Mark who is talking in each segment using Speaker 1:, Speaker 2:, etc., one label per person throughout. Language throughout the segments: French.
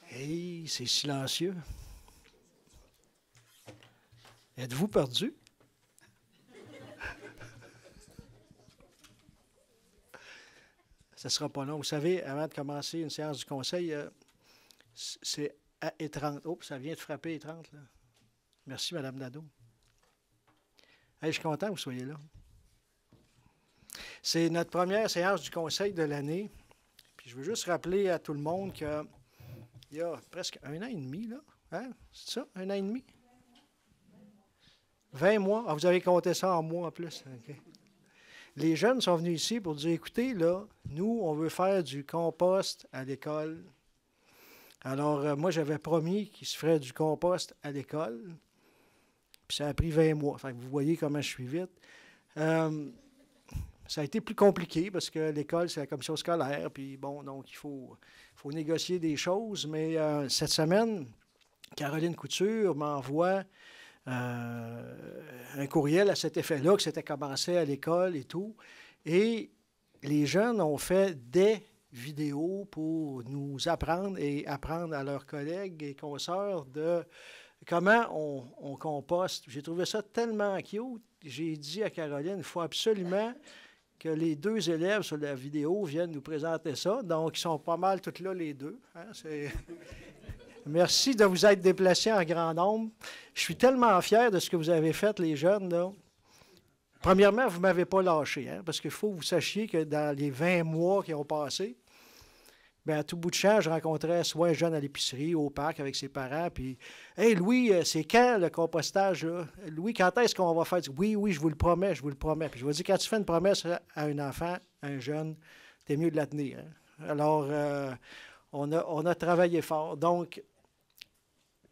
Speaker 1: Hey, c'est silencieux. Êtes-vous perdu? Ça ne sera pas long. Vous savez, avant de commencer une séance du conseil, c'est à étrange. Oh, ça vient de frapper étrange, là. Merci, Mme Nadeau. Hey, je suis content que vous soyez là. C'est notre première séance du conseil de l'année. Puis je veux juste rappeler à tout le monde qu'il y a presque 1 an et demi, là. Hein? C'est ça, 1 an et demi? 20 mois. Ah, vous avez compté ça en mois en plus. Okay. Les jeunes sont venus ici pour dire, écoutez, là, nous, on veut faire du compost à l'école. Alors, moi, j'avais promis qu'il se ferait du compost à l'école. Puis ça a pris 20 mois. Fait que vous voyez comment je suis vite. Ça a été plus compliqué parce que l'école, c'est la commission scolaire. Puis bon, donc il faut négocier des choses. Mais cette semaine, Caroline Couture m'envoie un courriel à cet effet-là, que c'était commencé à l'école et tout. Et les jeunes ont fait des vidéos pour nous apprendre et apprendre à leurs collègues et consoeurs de comment on composte. J'ai trouvé ça tellement cute. J'ai dit à Caroline, il faut absolument que les 2 élèves sur la vidéo viennent nous présenter ça. Donc, ils sont pas mal tous là, les 2. Hein? Merci de vous être déplacés en grand nombre. Je suis tellement fier de ce que vous avez fait, les jeunes, là. Premièrement, vous ne m'avez pas lâché, hein, parce qu'il faut que vous sachiez que dans les 20 mois qui ont passé, bien, à tout bout de champ, je rencontrais soit un jeune à l'épicerie, au parc, avec ses parents, puis « Hey, Louis, c'est quand le compostage, là? Louis, quand est-ce qu'on va faire? » Oui, je vous le promets, je vous le promets. Puis je vous dis, quand tu fais une promesse à un enfant, à un jeune, t'es mieux de la tenir. Hein? Alors, on a travaillé fort. Donc,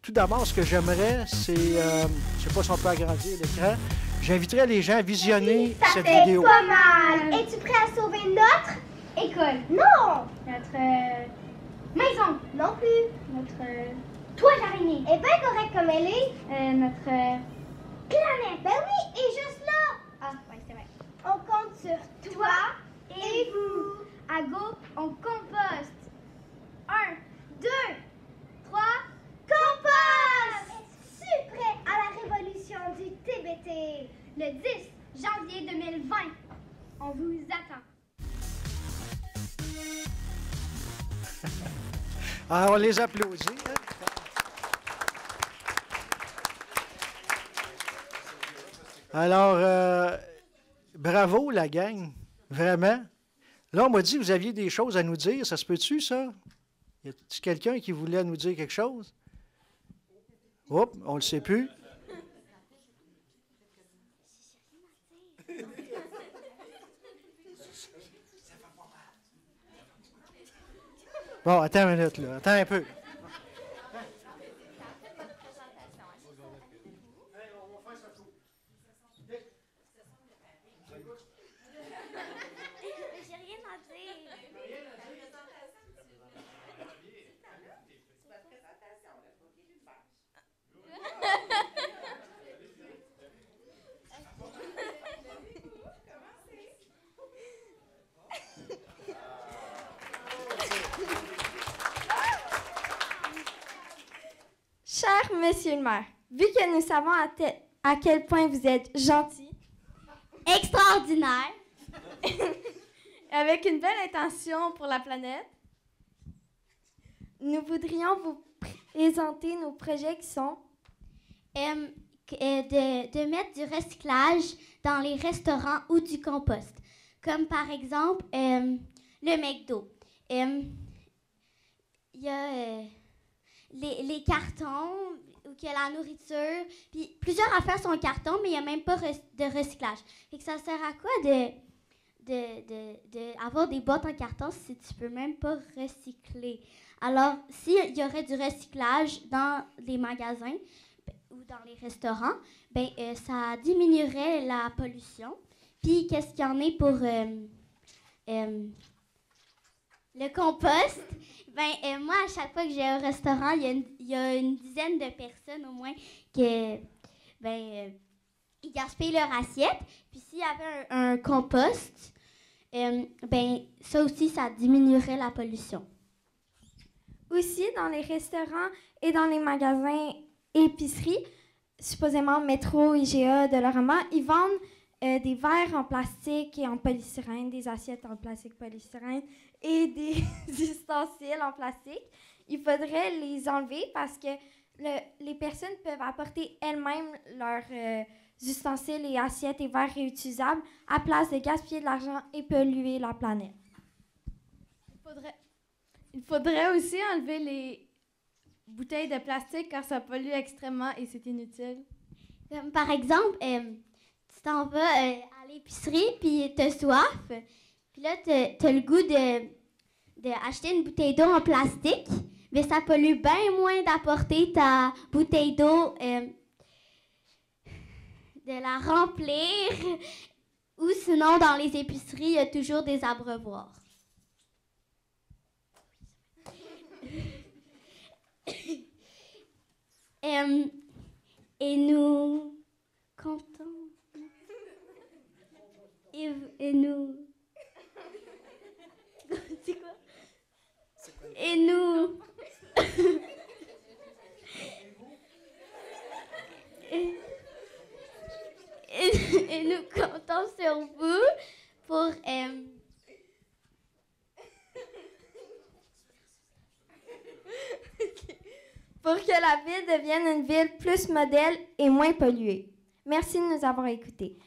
Speaker 1: tout d'abord, ce que j'aimerais, c'est, je ne sais pas si on peut agrandir l'écran, j'inviterais les gens à visionner cette vidéo.
Speaker 2: Ça fait pas mal. Es-tu prêt à sauver notre école? Non. Notre maison? Non plus. Notre toile d'araignée? Elle est bien correcte comme elle est. Notre planète? Ben oui, et juste là. Ah, oui, c'est vrai. On compte sur toi et vous. À go, on composte. 1, 2, 3... Compost! Es-tu prêt à la révolution du TBT? Le 10 janvier 2020. On vous attend.
Speaker 1: Alors, on les applaudit. Hein? Alors, bravo la gang, vraiment. Là, on m'a dit que vous aviez des choses à nous dire. Ça se peut-tu, ça? Y a-t-il quelqu'un qui voulait nous dire quelque chose? Oups, on ne le sait plus. Bon, attends une minute, là. Attends un peu.
Speaker 2: J'ai rien à dire.
Speaker 3: Cher Monsieur le maire, vu que nous savons à quel point vous êtes gentil,
Speaker 2: Extraordinaire.
Speaker 3: avec une belle intention pour la planète, nous voudrions vous présenter nos projets qui sont
Speaker 2: De mettre du recyclage dans les restaurants ou du compost. Comme par exemple le McDo. Il y a les cartons ou que la nourriture. Puis plusieurs affaires sont en carton, mais il n'y a même pas de recyclage. Fait que ça sert à quoi avoir des boîtes en carton si tu peux même pas recycler? Alors, s'il y aurait du recyclage dans les magasins ou dans les restaurants, ben ça diminuerait la pollution. Puis, qu'est-ce qu'il y en est pour le compost? Ben, moi, à chaque fois que j'ai un restaurant, il y a une dizaine de personnes au moins qui ils gaspillent leur assiette. Puis, s'il y avait un compost, ben, ça aussi, ça diminuerait la pollution.
Speaker 3: Aussi, dans les restaurants et dans les magasins épiceries, supposément Métro, IGA, Dollarama, ils vendent des verres en plastique et en polystyrène, des assiettes en plastique polystyrène et des ustensiles en plastique. Il faudrait les enlever parce que les personnes peuvent apporter elles-mêmes leurs ustensiles et assiettes et verres réutilisables à place de gaspiller de l'argent et polluer la planète.
Speaker 4: Il faudrait aussi enlever les bouteilles de plastique car ça pollue extrêmement et c'est inutile.
Speaker 2: Par exemple, tu t'en vas à l'épicerie, puis t'as soif, puis là, t'as le goût d'acheter une bouteille d'eau en plastique, mais ça pollue bien moins d'apporter ta bouteille d'eau, de la remplir, ou sinon, dans les épiceries, il y a toujours des abreuvoirs. Et nous comptons. Et nous. C'est quoi? Et nous. et nous comptons sur vous pour.
Speaker 3: Pour que la ville devienne une ville plus modèle et moins polluée. Merci de nous avoir écoutés.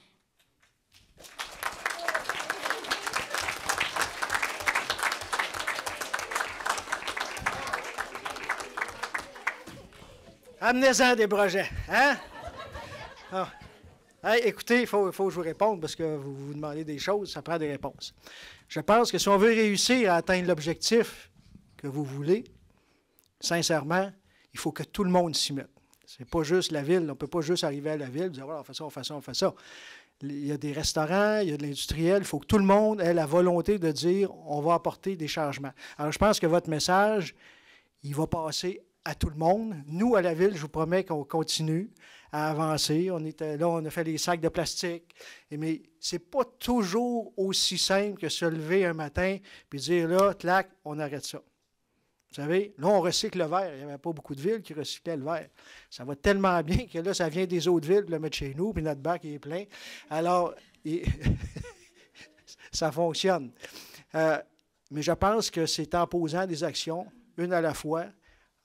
Speaker 1: Amenez-en des projets, hein? Ah. Hey, écoutez, il faut que je vous réponde parce que vous vous demandez des choses, ça prend des réponses. Je pense que si on veut réussir à atteindre l'objectif que vous voulez, sincèrement, il faut que tout le monde s'y mette. Ce n'est pas juste la ville. On ne peut pas juste arriver à la ville et dire voilà, on fait ça, on fait ça, on fait ça. Il y a des restaurants, il y a de l'industriel. Il faut que tout le monde ait la volonté de dire on va apporter des changements. Alors, je pense que votre message, il va passer à tout le monde. Nous, à la ville, je vous promets qu'on continue à avancer. On était là, on a fait les sacs de plastique. Mais ce n'est pas toujours aussi simple que se lever un matin et dire là, clac, on arrête ça. Vous savez, là, on recycle le verre. Il n'y avait pas beaucoup de villes qui recyclaient le verre. Ça va tellement bien que là, ça vient des autres villes pour le mettre chez nous, puis notre bac est plein. Alors, ça fonctionne. Mais je pense que c'est en posant des actions, une à la fois,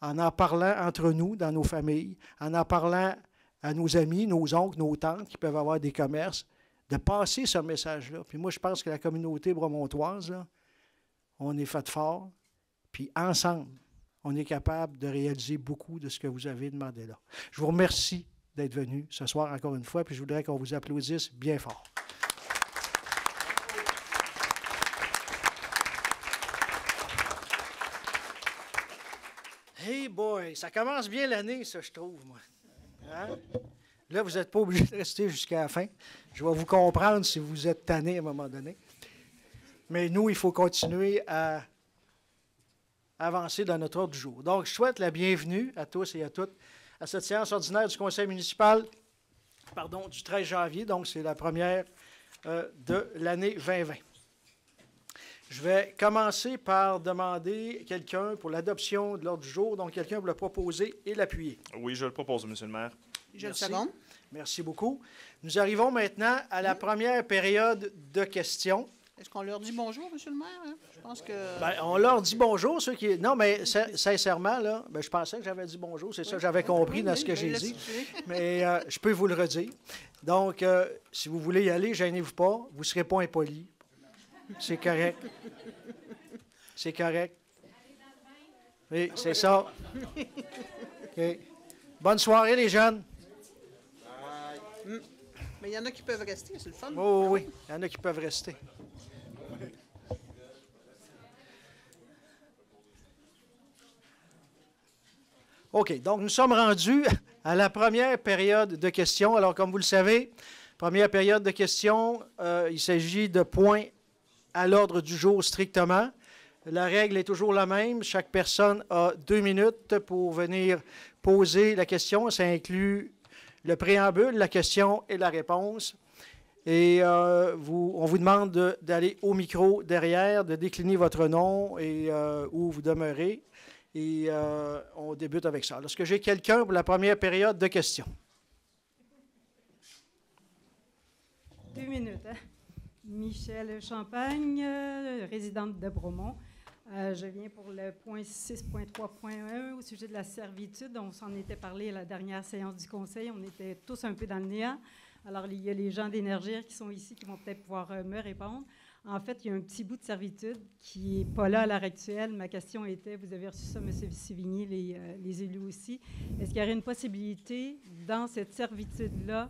Speaker 1: en parlant entre nous, dans nos familles, en parlant à nos amis, nos oncles, nos tantes qui peuvent avoir des commerces, de passer ce message-là. Puis moi, je pense que la communauté bromontoise, là, on est fait fort. Puis ensemble, on est capable de réaliser beaucoup de ce que vous avez demandé là. Je vous remercie d'être venu ce soir encore une fois, puis je voudrais qu'on vous applaudisse bien fort. Hey boy, ça commence bien l'année, ça, je trouve, moi. Hein? Là, vous n'êtes pas obligé de rester jusqu'à la fin. Je vais vous comprendre si vous êtes tanné à un moment donné. Mais nous, il faut continuer à avancer dans notre ordre du jour. Donc, je souhaite la bienvenue à tous et à toutes à cette séance ordinaire du Conseil municipal du 13 janvier. Donc, c'est la première de l'année 2020. Je vais commencer par demander quelqu'un pour l'adoption de l'ordre du jour. Donc, quelqu'un pour le proposer et l'appuyer.
Speaker 5: Oui, je le propose, M. le maire.
Speaker 1: Je le second. Merci beaucoup. Nous arrivons maintenant à la première période de questions.
Speaker 6: Est-ce qu'on leur dit bonjour, M. le maire? Hein? Je pense que...
Speaker 1: Bien, on leur dit bonjour, ceux qui... Non, mais sincèrement, là, je pensais que j'avais dit bonjour. C'est ça que j'avais compris dans ce que j'ai dit. Mais je peux vous le redire. Donc, si vous voulez y aller, gênez-vous pas. Vous ne serez pas impoli. C'est correct. C'est correct. Oui, c'est ça. OK. Bonne soirée, les jeunes.
Speaker 6: Mais il y en a qui peuvent rester, c'est le fun.
Speaker 1: Oh, oui, il y en a qui peuvent rester. OK, donc nous sommes rendus à la première période de questions. Alors, comme vous le savez, première période de questions, il s'agit de points à l'ordre du jour strictement. La règle est toujours la même. Chaque personne a 2 minutes pour venir poser la question. Ça inclut le préambule, la question et la réponse. Et on vous demande d'aller au micro derrière, de décliner votre nom et où vous demeurez. Et on débute avec ça. Est-ce que j'ai quelqu'un pour la première période de questions?
Speaker 5: 2 minutes. Hein? Michel Champagne, résidente de Bromont. Je viens pour le point 6.3.1 au sujet de la servitude. On s'en était parlé à la dernière séance du Conseil. On était tous un peu dans le néant. Alors, il y a les gens d'Énergir qui sont ici qui vont peut-être pouvoir me répondre. En fait, il y a un petit bout de servitude qui n'est pas là à l'heure actuelle. Ma question était, vous avez reçu ça, M. Sévigny, les élus aussi, est-ce qu'il y aurait une possibilité dans cette servitude-là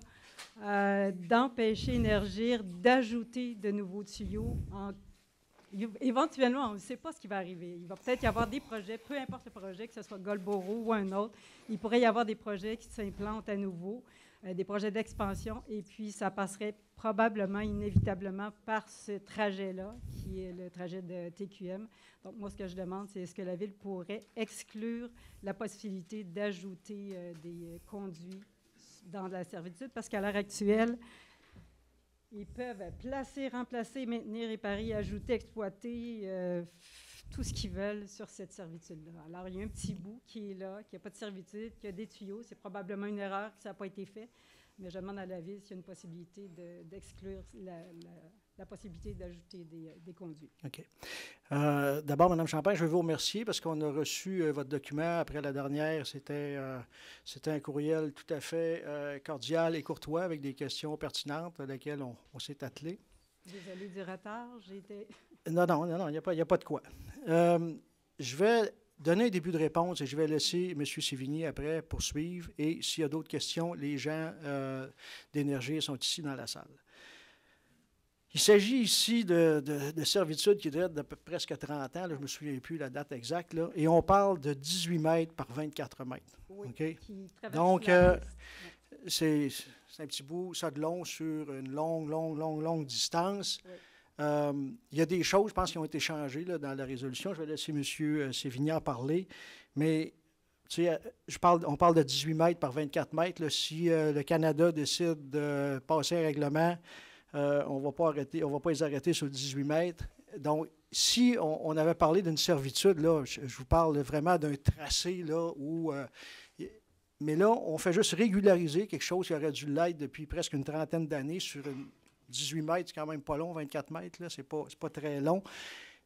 Speaker 5: d'empêcher Énergir d'ajouter de nouveaux tuyaux? Éventuellement, on ne sait pas ce qui va arriver. Il va peut-être y avoir des projets, peu importe le projet, que ce soit Golboro ou un autre, il pourrait y avoir des projets qui s'implantent à nouveau, des projets d'expansion, et puis ça passerait probablement, inévitablement, par ce trajet-là, qui est le trajet de TQM. Donc, moi, ce que je demande, c'est est-ce que la Ville pourrait exclure la possibilité d'ajouter des conduits dans la servitude, parce qu'à l'heure actuelle, ils peuvent placer, remplacer, maintenir, réparer, ajouter, exploiter tout ce qu'ils veulent sur cette servitude-là. Alors, il y a un petit bout qui est là, qui n'a pas de servitude, qui a des tuyaux. C'est probablement une erreur que ça n'a pas été fait, mais je demande à la Ville s'il y a une possibilité d'exclure la possibilité d'ajouter des conduits.
Speaker 1: OK. D'abord, Mme Champagne, je veux vous remercier parce qu'on a reçu votre document après la dernière. C'était un courriel tout à fait cordial et courtois avec des questions pertinentes à laquelles on s'est attelé.
Speaker 5: Désolée du retard, j'ai été...
Speaker 1: Non, il n'y a pas de quoi. Je vais donner un début de réponse et je vais laisser M. Sévigny après poursuivre. Et s'il y a d'autres questions, les gens d'Énergie sont ici dans la salle. Il s'agit ici de servitude qui date de presque 30 ans. Là, je ne me souviens plus la date exacte. Là, et on parle de 18 mètres par 24 mètres.
Speaker 5: Oui,
Speaker 1: okay?
Speaker 5: Donc,
Speaker 1: c'est un petit bout, ça de long sur une longue distance.
Speaker 5: Oui.
Speaker 1: Il y a des choses, je pense, qui ont été changées là, dans la résolution. Je vais laisser M. Sévigny en parler. Mais tu sais, on parle de 18 mètres par 24 mètres. Là, si le Canada décide de passer un règlement, on ne va pas les arrêter sur 18 mètres. Donc, si on avait parlé d'une servitude, là, je vous parle vraiment d'un tracé là, où... mais là, on fait juste régulariser quelque chose qui aurait dû l'être depuis presque une trentaine d'années sur 18 mètres, c'est quand même pas long, 24 mètres, là, c'est pas très long.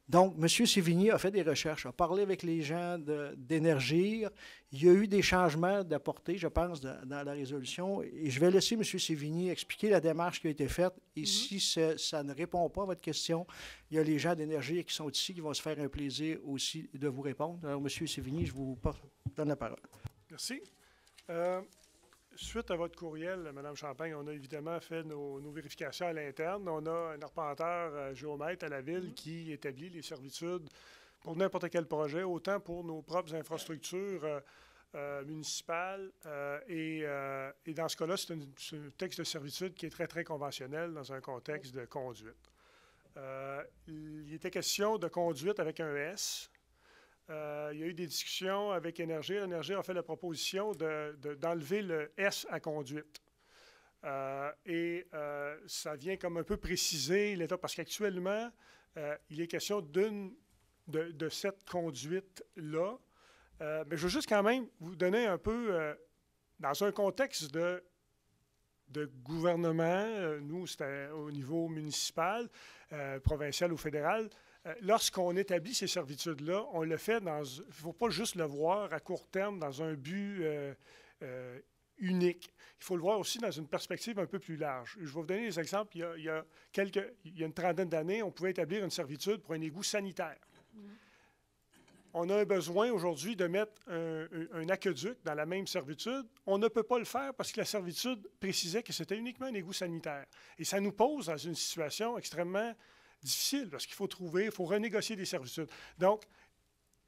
Speaker 1: Donc, M. Sévigny a fait des recherches, a parlé avec les gens d'Énergir. Il y a eu des changements d'apportée, je pense, dans la résolution. Et je vais laisser M. Sévigny expliquer la démarche qui a été faite. Et si ça ne répond pas à votre question, il y a les gens d'Énergir qui sont ici, qui vont se faire un plaisir aussi de vous répondre. Alors, M. Sévigny, je vous donne la parole.
Speaker 7: Merci. Suite à votre courriel, Mme Champagne, on a évidemment fait nos vérifications à l'interne. On a un arpenteur géomètre à la Ville qui établit les servitudes pour n'importe quel projet, autant pour nos propres infrastructures municipales. Et dans ce cas-là, c'est un texte de servitude qui est très, très conventionnel dans un contexte de conduite. Il était question de conduite avec un S. Il y a eu des discussions avec Énergir. Énergir a fait la proposition d'enlever le S à conduite. Ça vient comme un peu préciser l'État, parce qu'actuellement, il est question de cette conduite-là. Mais je veux juste quand même vous donner un peu, dans un contexte de gouvernement, nous, c'était au niveau municipal, provincial ou fédéral. Lorsqu'on établit ces servitudes-là, on le fait il ne faut pas juste le voir à court terme dans un but unique. Il faut le voir aussi dans une perspective un peu plus large. Je vais vous donner des exemples. Il y a une trentaine d'années, on pouvait établir une servitude pour un égout sanitaire. On a un besoin aujourd'hui de mettre un aqueduc dans la même servitude. On ne peut pas le faire parce que la servitude précisait que c'était uniquement un égout sanitaire. Et ça nous pose dans une situation extrêmement difficile parce qu'il faut renégocier des servitudes. Donc,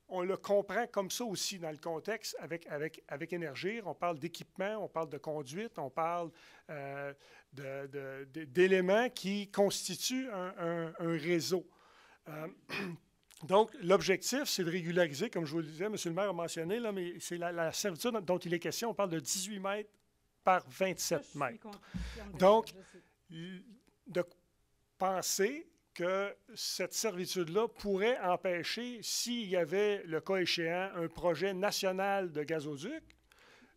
Speaker 7: on le comprend comme ça aussi dans le contexte avec Énergir. On parle d'équipement, on parle de conduite, on parle d'éléments qui constituent un réseau. Donc, l'objectif, c'est de régulariser, comme je vous le disais, M. le maire a mentionné, là, mais c'est la servitude dont il est question. On parle de 18 mètres par 27 mètres. Donc, de penser que cette servitude-là pourrait empêcher, s'il y avait, le cas échéant, un projet national de gazoduc.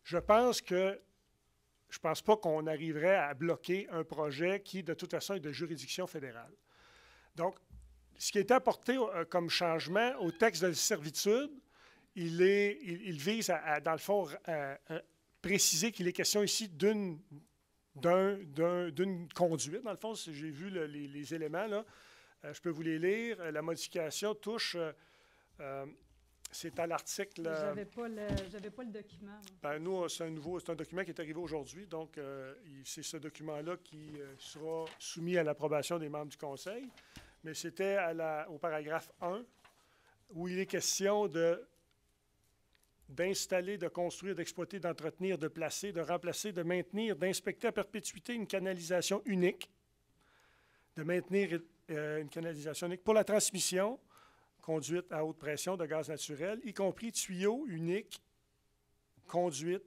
Speaker 7: Je pense pas qu'on arriverait à bloquer un projet qui, de toute façon, est de juridiction fédérale. Donc, ce qui est apporté comme changement au texte de servitude, il vise à, dans le fond, préciser qu'il est question ici d'une conduite. Dans le fond, j'ai vu les éléments, là. Je peux vous les lire. La modification touche... c'est à l'article...
Speaker 5: J'avais pas le document.
Speaker 7: Ben, nous, c'est un document qui est arrivé aujourd'hui. Donc, c'est ce document-là qui sera soumis à l'approbation des membres du Conseil. Mais c'était au paragraphe 1, où il est question d'installer, de construire, d'exploiter, d'entretenir, de placer, de remplacer, de maintenir, d'inspecter à perpétuité une canalisation unique, de maintenir une canalisation unique pour la transmission, conduite à haute pression de gaz naturel, y compris tuyaux uniques, conduit.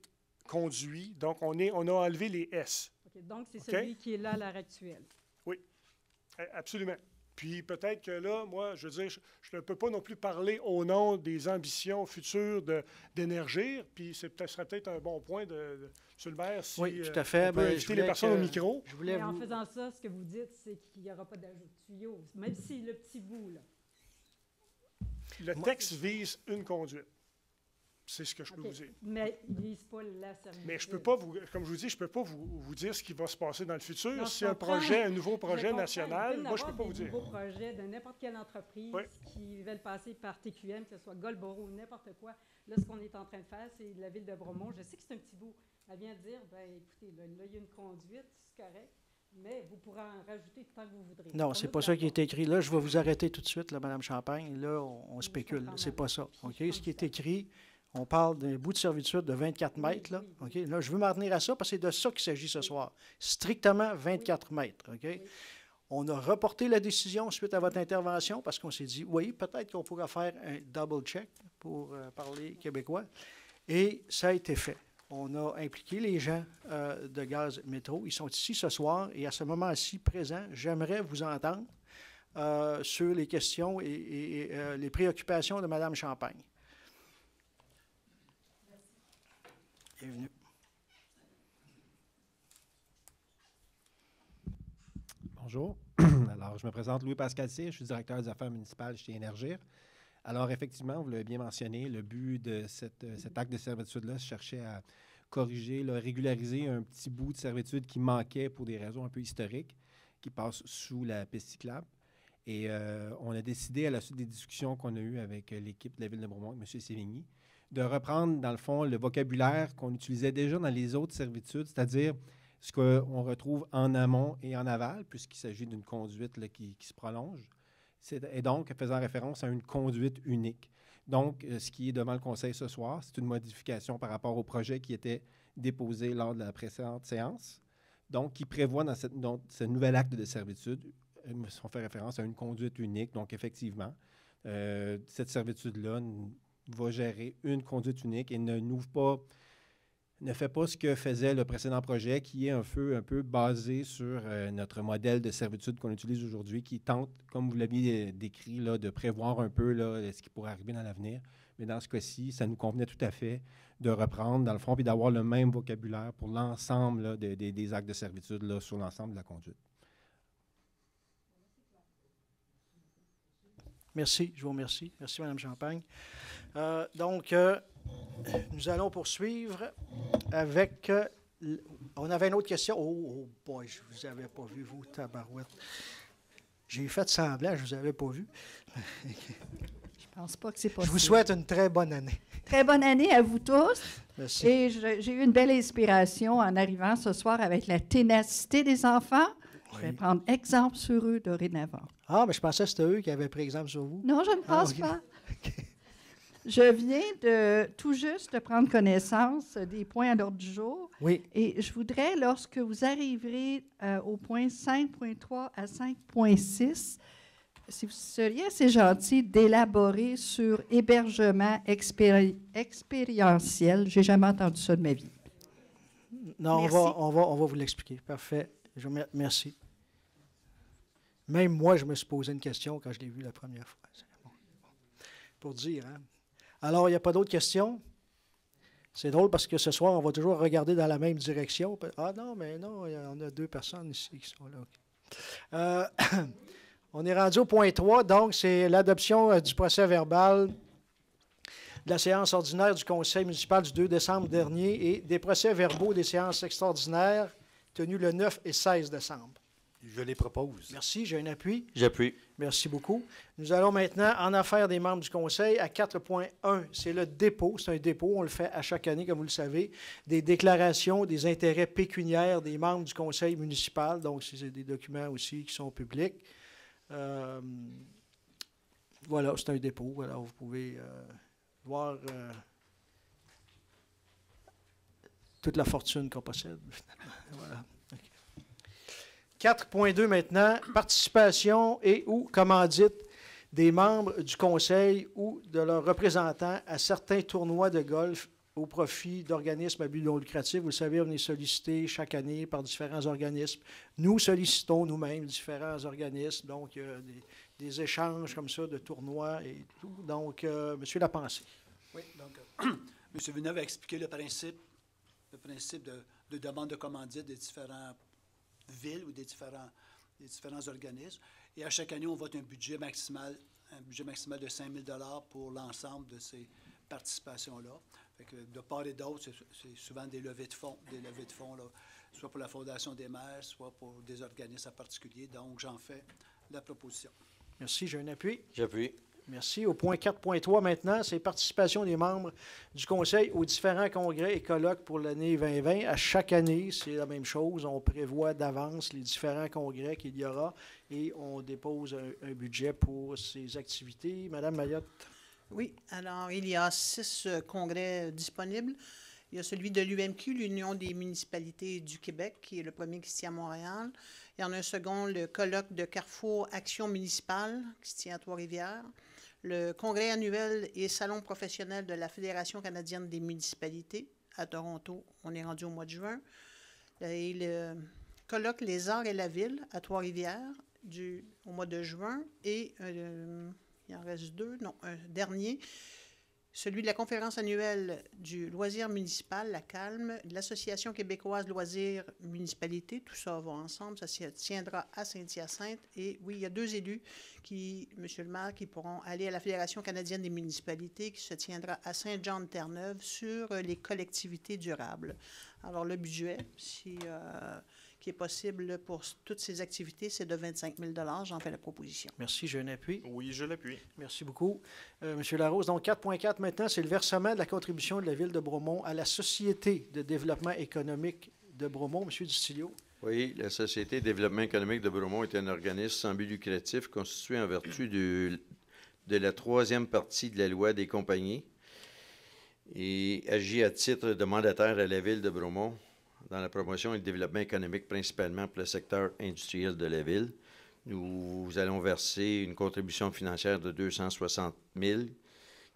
Speaker 7: Donc, on a enlevé les S.
Speaker 5: Okay, donc, c'est celui qui est là à l'heure actuelle. Oui,
Speaker 7: absolument. Puis peut-être que là, moi, je veux dire, je ne peux pas non plus parler au nom des ambitions futures d'Énergir, puis ce serait peut-être un bon point de M. le maire, si
Speaker 1: oui, tout à fait.
Speaker 7: on peut inviter les personnes au micro.
Speaker 5: Mais en faisant ça, ce que vous dites, c'est qu'il n'y aura pas d'ajout de tuyaux, même si le petit bout, là.
Speaker 7: Le texte vise une conduite. C'est ce que je peux vous dire.
Speaker 5: Mais il ne vise pas la servitude.
Speaker 7: Mais je peux pas comme je vous dis, je ne peux pas vous dire ce qui va se passer dans le futur. Non, si un nouveau projet national, moi, je ne peux pas vous dire.
Speaker 5: Un nouveau projet de n'importe quelle entreprise qui veulent passer par TQM, que ce soit Golboro ou n'importe quoi. Là, ce qu'on est en train de faire, c'est la ville de Bromont. Je sais que c'est un petit bout. Elle vient de dire, bien, écoutez, là, il y a une conduite, c'est correct. Mais vous pourrez en rajouter tant que vous voudrez.
Speaker 1: Non, c'est pas ça qui est écrit. Là, je vais vous arrêter tout de suite, là, Mme Champagne. Là, on spécule. C'est pas ça. OK? Ce qui est écrit, on parle d'un bout de servitude de 24 mètres. Là, OK? Là, je veux m'en tenir à ça parce que c'est de ça qu'il s'agit ce soir. Strictement 24 mètres. OK? Oui. On a reporté la décision suite à votre intervention parce qu'on s'est dit, oui, peut-être qu'on pourra faire un double check pour parler québécois. Et ça a été fait. On a impliqué les gens de Gaz Métro. Ils sont ici ce soir et à ce moment-ci présent, j'aimerais vous entendre sur les questions et les préoccupations de Mme Champagne. Bienvenue.
Speaker 8: Bonjour. Alors, je me présente Louis-Pascal Cyr, je suis directeur des affaires municipales chez Énergir. Alors, effectivement, vous l'avez bien mentionné, le but de cet acte de servitude-là se cherchait à corriger, régulariser un petit bout de servitude qui manquait pour des raisons un peu historiques, qui passe sous la piste cyclable. Et on a décidé, à la suite des discussions qu'on a eues avec l'équipe de la Ville de Bromont, M. Sévigny, de reprendre, dans le fond, le vocabulaire qu'on utilisait déjà dans les autres servitudes, c'est-à-dire ce qu'on retrouve en amont et en aval, puisqu'il s'agit d'une conduite là, qui se prolonge. Et donc, faisant référence à une conduite unique. Donc, ce qui est devant le Conseil ce soir, c'est une modification par rapport au projet qui était déposé lors de la précédente séance. Donc, qui prévoit dans ce nouvel acte de servitude, on fait référence à une conduite unique. Donc, effectivement, cette servitude-là va gérer une conduite unique et ne fait pas ce que faisait le précédent projet, qui est un peu basé sur notre modèle de servitude qu'on utilise aujourd'hui, qui tente, comme vous l'aviez décrit, là, de prévoir un peu là, ce qui pourrait arriver dans l'avenir. Mais dans ce cas-ci, ça nous convenait tout à fait de reprendre, dans le fond, puis d'avoir le même vocabulaire pour l'ensemble là, des actes de servitude là, sur l'ensemble de la conduite.
Speaker 1: Merci, je vous remercie. Merci, Mme Champagne. Nous allons poursuivre avec... on avait une autre question. Oh boy, je ne vous avais pas vu, vous, tabarouette. J'ai fait semblant, je ne vous avais pas vu.
Speaker 9: Je pense pas que c'est possible.
Speaker 1: Je vous souhaite une très bonne année.
Speaker 9: Très bonne année à vous tous.
Speaker 1: Merci.
Speaker 9: Et j'ai eu une belle inspiration en arrivant ce soir avec la ténacité des enfants. Je vais prendre exemple sur eux dorénavant.
Speaker 1: Ah, mais je pensais que c'était eux qui avaient pris exemple sur vous.
Speaker 9: Non, je ne pense pas. Okay. Je viens tout juste de prendre connaissance des points à l'ordre du jour.
Speaker 1: Oui.
Speaker 9: Et je voudrais, lorsque vous arriverez au point 5.3 à 5.6, si vous seriez assez gentil d'élaborer sur hébergement expérientiel. Je n'ai jamais entendu ça de ma vie.
Speaker 1: Non, on va vous l'expliquer. Parfait. Merci. Même moi, je me suis posé une question quand je l'ai vu la première fois. Bon. Pour dire, hein? Alors, il n'y a pas d'autres questions? C'est drôle parce que ce soir, on va toujours regarder dans la même direction. Ah non, mais non, on a 2 personnes ici qui sont là. On est rendu au point 3, donc c'est l'adoption du procès verbal de la séance ordinaire du Conseil municipal du 2 décembre dernier et des procès-verbaux des séances extraordinaires tenues le 9 et 16 décembre.
Speaker 10: Je les propose.
Speaker 1: Merci. J'ai un appui.
Speaker 11: J'appuie.
Speaker 1: Merci beaucoup. Nous allons maintenant en affaires des membres du Conseil à 4.1. C'est le dépôt. C'est un dépôt. On le fait à chaque année, comme vous le savez. Des déclarations des intérêts pécuniaires des membres du Conseil municipal. Donc, c'est des documents aussi qui sont publics. Voilà, c'est un dépôt. Alors, vous pouvez voir toute la fortune qu'on possède. Voilà. 4.2 maintenant, participation et ou commandite des membres du Conseil ou de leurs représentants à certains tournois de golf au profit d'organismes à but non lucratif. Vous le savez, on est sollicité chaque année par différents organismes. Nous sollicitons nous-mêmes différents organismes. Donc, il y a des échanges comme ça de tournois et tout. Donc, M. Lapensée.
Speaker 10: Oui, donc, M. Villeneuve a expliqué le principe de demande de commandite des différentes villes ou des différents organismes. Et à chaque année, on vote un budget maximal de 5 000 $ pour l'ensemble de ces participations-là. De part et d'autre, c'est souvent des levées de fonds, là, soit pour la Fondation des maires, soit pour des organismes en particulier. Donc, j'en fais la proposition.
Speaker 1: Merci. J'ai un appui.
Speaker 11: J'appuie.
Speaker 1: Merci. Au point 4.3 maintenant, c'est participation des membres du Conseil aux différents congrès et colloques pour l'année 2020. À chaque année, c'est la même chose. On prévoit d'avance les différents congrès qu'il y aura et on dépose un budget pour ces activités. Madame Mayotte.
Speaker 6: Oui, alors il y a 6 congrès disponibles. Il y a celui de l'UMQ, l'Union des municipalités du Québec, qui est le premier qui se tient à Montréal. Il y en a un second, le colloque de Carrefour Action municipale, qui se tient à Trois-Rivières. Le congrès annuel et salon professionnel de la Fédération canadienne des municipalités à Toronto. On est rendu au mois de juin. Et le colloque Les Arts et la Ville à Trois-Rivières au mois de juin. Et il en reste 2, non, un dernier. Celui de la conférence annuelle du loisir municipal, la CALM, de l'Association québécoise Loisirs Municipalité, tout ça va ensemble, ça se tiendra à Saint-Hyacinthe. Et oui, il y a 2 élus, monsieur le maire, qui pourront aller à la Fédération canadienne des municipalités, qui se tiendra à Saint-Jean-de-Terre-Neuve sur les collectivités durables. Alors, le budget, qui est possible pour toutes ces activités, c'est de 25 000 $. J'en fais la proposition.
Speaker 1: Merci. J'ai un appui.
Speaker 12: Oui, je l'appuie.
Speaker 1: Merci beaucoup. Monsieur Larose, donc 4.4 maintenant, c'est le versement de la contribution de la Ville de Bromont à la Société de développement économique de Bromont. Monsieur Dustilio.
Speaker 11: Oui, la Société de développement économique de Bromont est un organisme sans but lucratif constitué en vertu de la 3e partie de la loi des compagnies et agit à titre de mandataire à la Ville de Bromont dans la promotion et le développement économique, principalement pour le secteur industriel de la ville. Nous allons verser une contribution financière de 260 000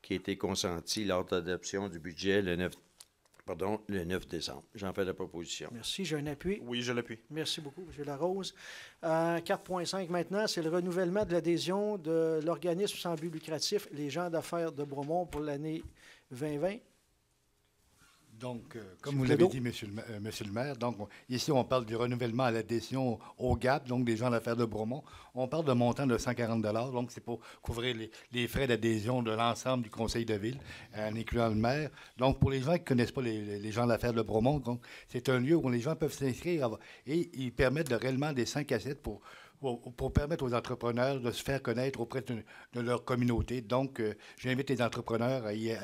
Speaker 11: qui a été consentie lors de l'adoption du budget le 9 décembre. J'en fais la proposition.
Speaker 1: Merci. J'ai un appui.
Speaker 12: Oui, je l'appuie.
Speaker 1: Merci beaucoup, M. Larose. 4.5 maintenant, c'est le renouvellement de l'adhésion de l'organisme sans but lucratif, les gens d'affaires de Bromont pour l'année 2020.
Speaker 10: Donc, comme vous l'avez dit, monsieur le maire, donc, ici, on parle du renouvellement à l'adhésion au GAP, donc des gens d'affaires de Bromont. On parle d'un montant de 140 $, donc c'est pour couvrir les frais d'adhésion de l'ensemble du conseil de ville, en incluant le maire. Donc, pour les gens qui ne connaissent pas les gens d'affaires de Bromont, donc, c'est un lieu où les gens peuvent s'inscrire et ils permettent réellement des 5 à 7 pour permettre aux entrepreneurs de se faire connaître auprès de leur communauté. Donc, j'invite les entrepreneurs à y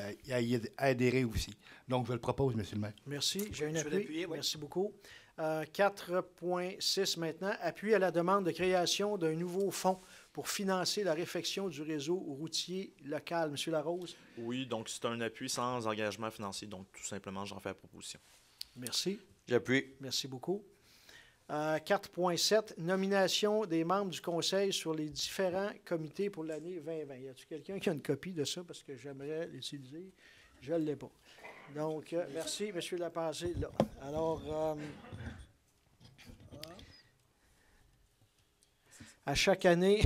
Speaker 10: adhérer aussi. Donc, je le propose, M. le maire.
Speaker 1: Merci. J'ai un appui. Oui. Merci beaucoup. 4.6 maintenant, appui à la demande de création d'un nouveau fonds pour financer la réfection du réseau routier local. M. Larose.
Speaker 12: Oui, donc c'est un appui sans engagement financier. Donc, tout simplement, j'en fais la proposition.
Speaker 1: Merci.
Speaker 11: J'appuie.
Speaker 1: Merci beaucoup. 4.7, nomination des membres du Conseil sur les différents comités pour l'année 2020. Y a-t-il quelqu'un qui a une copie de ça parce que j'aimerais l'utiliser? Je ne l'ai pas. Donc, merci, M. Lapensée. Là. Alors, à chaque année,